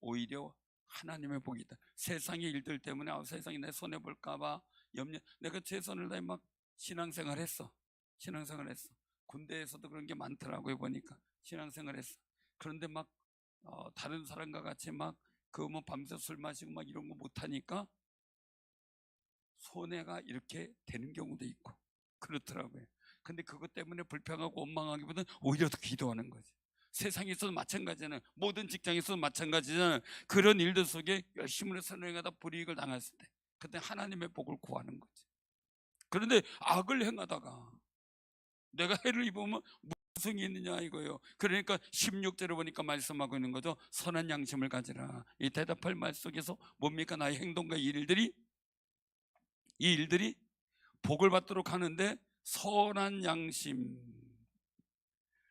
오히려 하나님의 복이 있다. 세상의 일들 때문에 세상이 내 손해 볼까 봐 염려. 내가 최선을 다해 막 신앙생활 했어. 군대에서도 그런 게 많더라고요. 보니까 신앙생활 했어. 그런데 막 다른 사람과 같이 막 그 뭐 밤새 술 마시고 막 이런 거 못 하니까 손해가 이렇게 되는 경우도 있고 그렇더라고요. 근데 그것 때문에 불평하고 원망하기보다는 오히려 더 기도하는 거죠. 세상에서도 마찬가지잖아요. 모든 직장에서도 마찬가지잖아요. 그런 일들 속에 열심히 선행하다 불이익을 당했을 때 그때 하나님의 복을 구하는 거죠. 그런데 악을 행하다가 내가 해를 입으면 무슨 있느냐 이거예요. 그러니까 16절에 보니까 말씀하고 있는 거죠. 선한 양심을 가지라. 이 대답할 말 속에서 뭡니까? 나의 행동과 이 일들이 복을 받도록 하는데 선한 양심,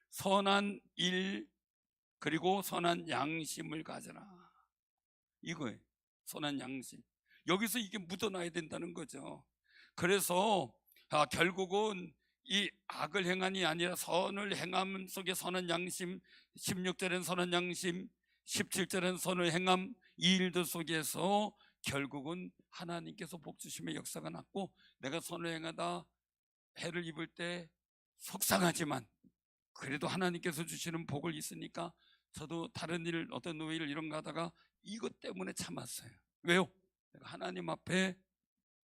선한 일, 그리고 선한 양심을 가져라. 이거예요. 선한 양심. 여기서 이게 묻어나야 된다는 거죠. 그래서 결국은 이 악을 행함이 아니라 선을 행함 속에 선한 양심, 16절엔 선한 양심, 17절엔 선을 행함, 이 일들 속에서 결국은 하나님께서 복 주심의 역사가 났고, 내가 선을 행하다 해를 입을 때 속상하지만 그래도 하나님께서 주시는 복을 있으니까 저도 다른 일, 어떤 노예를 이런 거 하다가 이것 때문에 참았어요. 왜요? 내가 하나님 앞에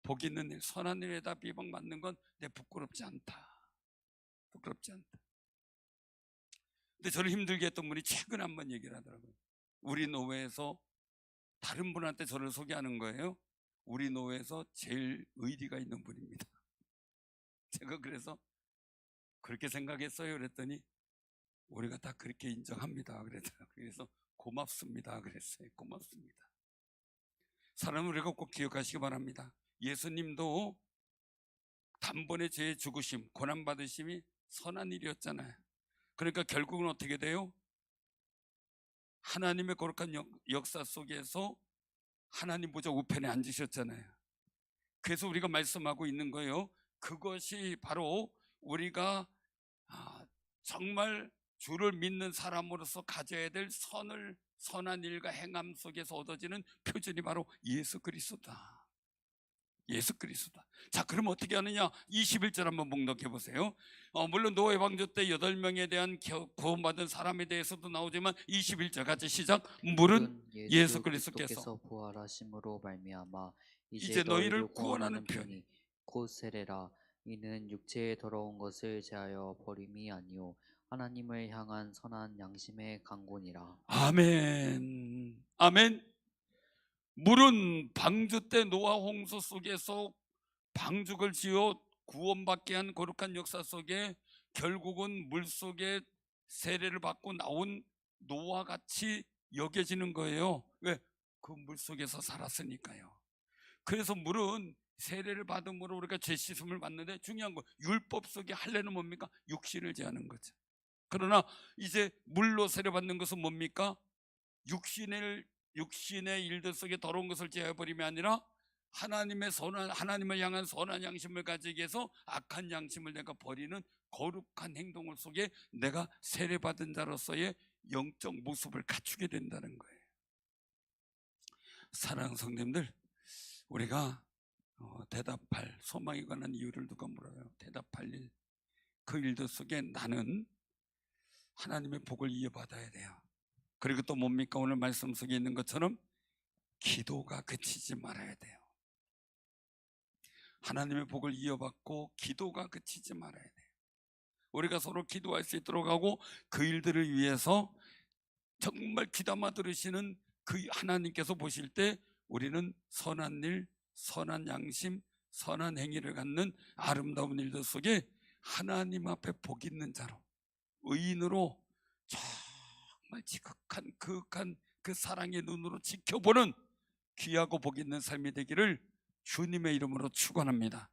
복 있는 일, 선한 일에다 비방받는 건 내 부끄럽지 않다. 근데 저를 힘들게 했던 분이 최근에 한번 얘기를 하더라고요. 우리 노회에서 다른 분한테 저를 소개하는 거예요. 우리 노회에서 제일 의리가 있는 분입니다. 제가 그래서 그렇게 생각했어요. 그랬더니 우리가 다 그렇게 인정합니다. 그래서 고맙습니다. 그랬어요. 고맙습니다. 사람을 우리가 꼭 기억하시기 바랍니다. 예수님도 단번에 죄 죽으심, 고난받으심이 선한 일이었잖아요. 그러니까 결국은 어떻게 돼요? 하나님의 거룩한 역사 속에서 하나님 보좌 우편에 앉으셨잖아요. 그래서 우리가 말씀하고 있는 거예요. 그것이 바로 우리가 정말 주를 믿는 사람으로서 가져야 될 선한 일과 행함 속에서 얻어지는 표준이 바로 예수 그리스도다. 예수 그리스도다. 자, 그럼 어떻게 하느냐? 21절 한번 봉독해 보세요. 물론 노아 방주 때 8명에 대한 구원받은 사람에 대해서도 나오지만 21절 같이 시작. 물은 예수 그리스도께서 부활하심으로 말미암아 이제 너희를 구원하는 편이 곧 세례라. 이는 육체의 더러운 것을 제하여 버림이 아니요 하나님을 향한 선한 양심의 강권이라. 아멘. 아멘. 물은 방주 때 노아 홍수 속에서 방죽을 지어 구원받게 한 거룩한 역사 속에 결국은 물 속에 세례를 받고 나온 노아 같이 여겨지는 거예요. 왜? 그 물 속에서 살았으니까요. 그래서 물은 세례를 받음으로 우리가 죄 씻음을 받는데 중요한 거, 율법 속에 할례는 뭡니까? 육신을 제하는 거죠. 그러나 이제 물로 세례 받는 것은 뭡니까? 육신의 일들 속에 더러운 것을 제어버림이 아니라 하나님을 향한 선한 양심을 가지기 위해서 악한 양심을 내가 버리는 거룩한 행동을 속에 내가 세례받은 자로서의 영적 모습을 갖추게 된다는 거예요. 사랑하는 성도님들, 우리가 대답할 소망에 관한 이유를 누가 물어요. 대답할 일, 그 일들 속에 나는 하나님의 복을 이어받아야 돼요. 그리고 또 뭡니까? 오늘 말씀 속에 있는 것처럼 기도가 그치지 말아야 돼요. 하나님의 복을 이어받고 기도가 그치지 말아야 돼요. 우리가 서로 기도할 수 있도록 하고 그 일들을 위해서 정말 귀담아 들으시는 그 하나님께서 보실 때 우리는 선한 일, 선한 양심, 선한 행위를 갖는 아름다운 일들 속에 하나님 앞에 복 있는 자로, 의인으로 정말 지극한 그윽한 그 사랑의 눈으로 지켜보는 귀하고 복 있는 삶이 되기를 주님의 이름으로 축원합니다.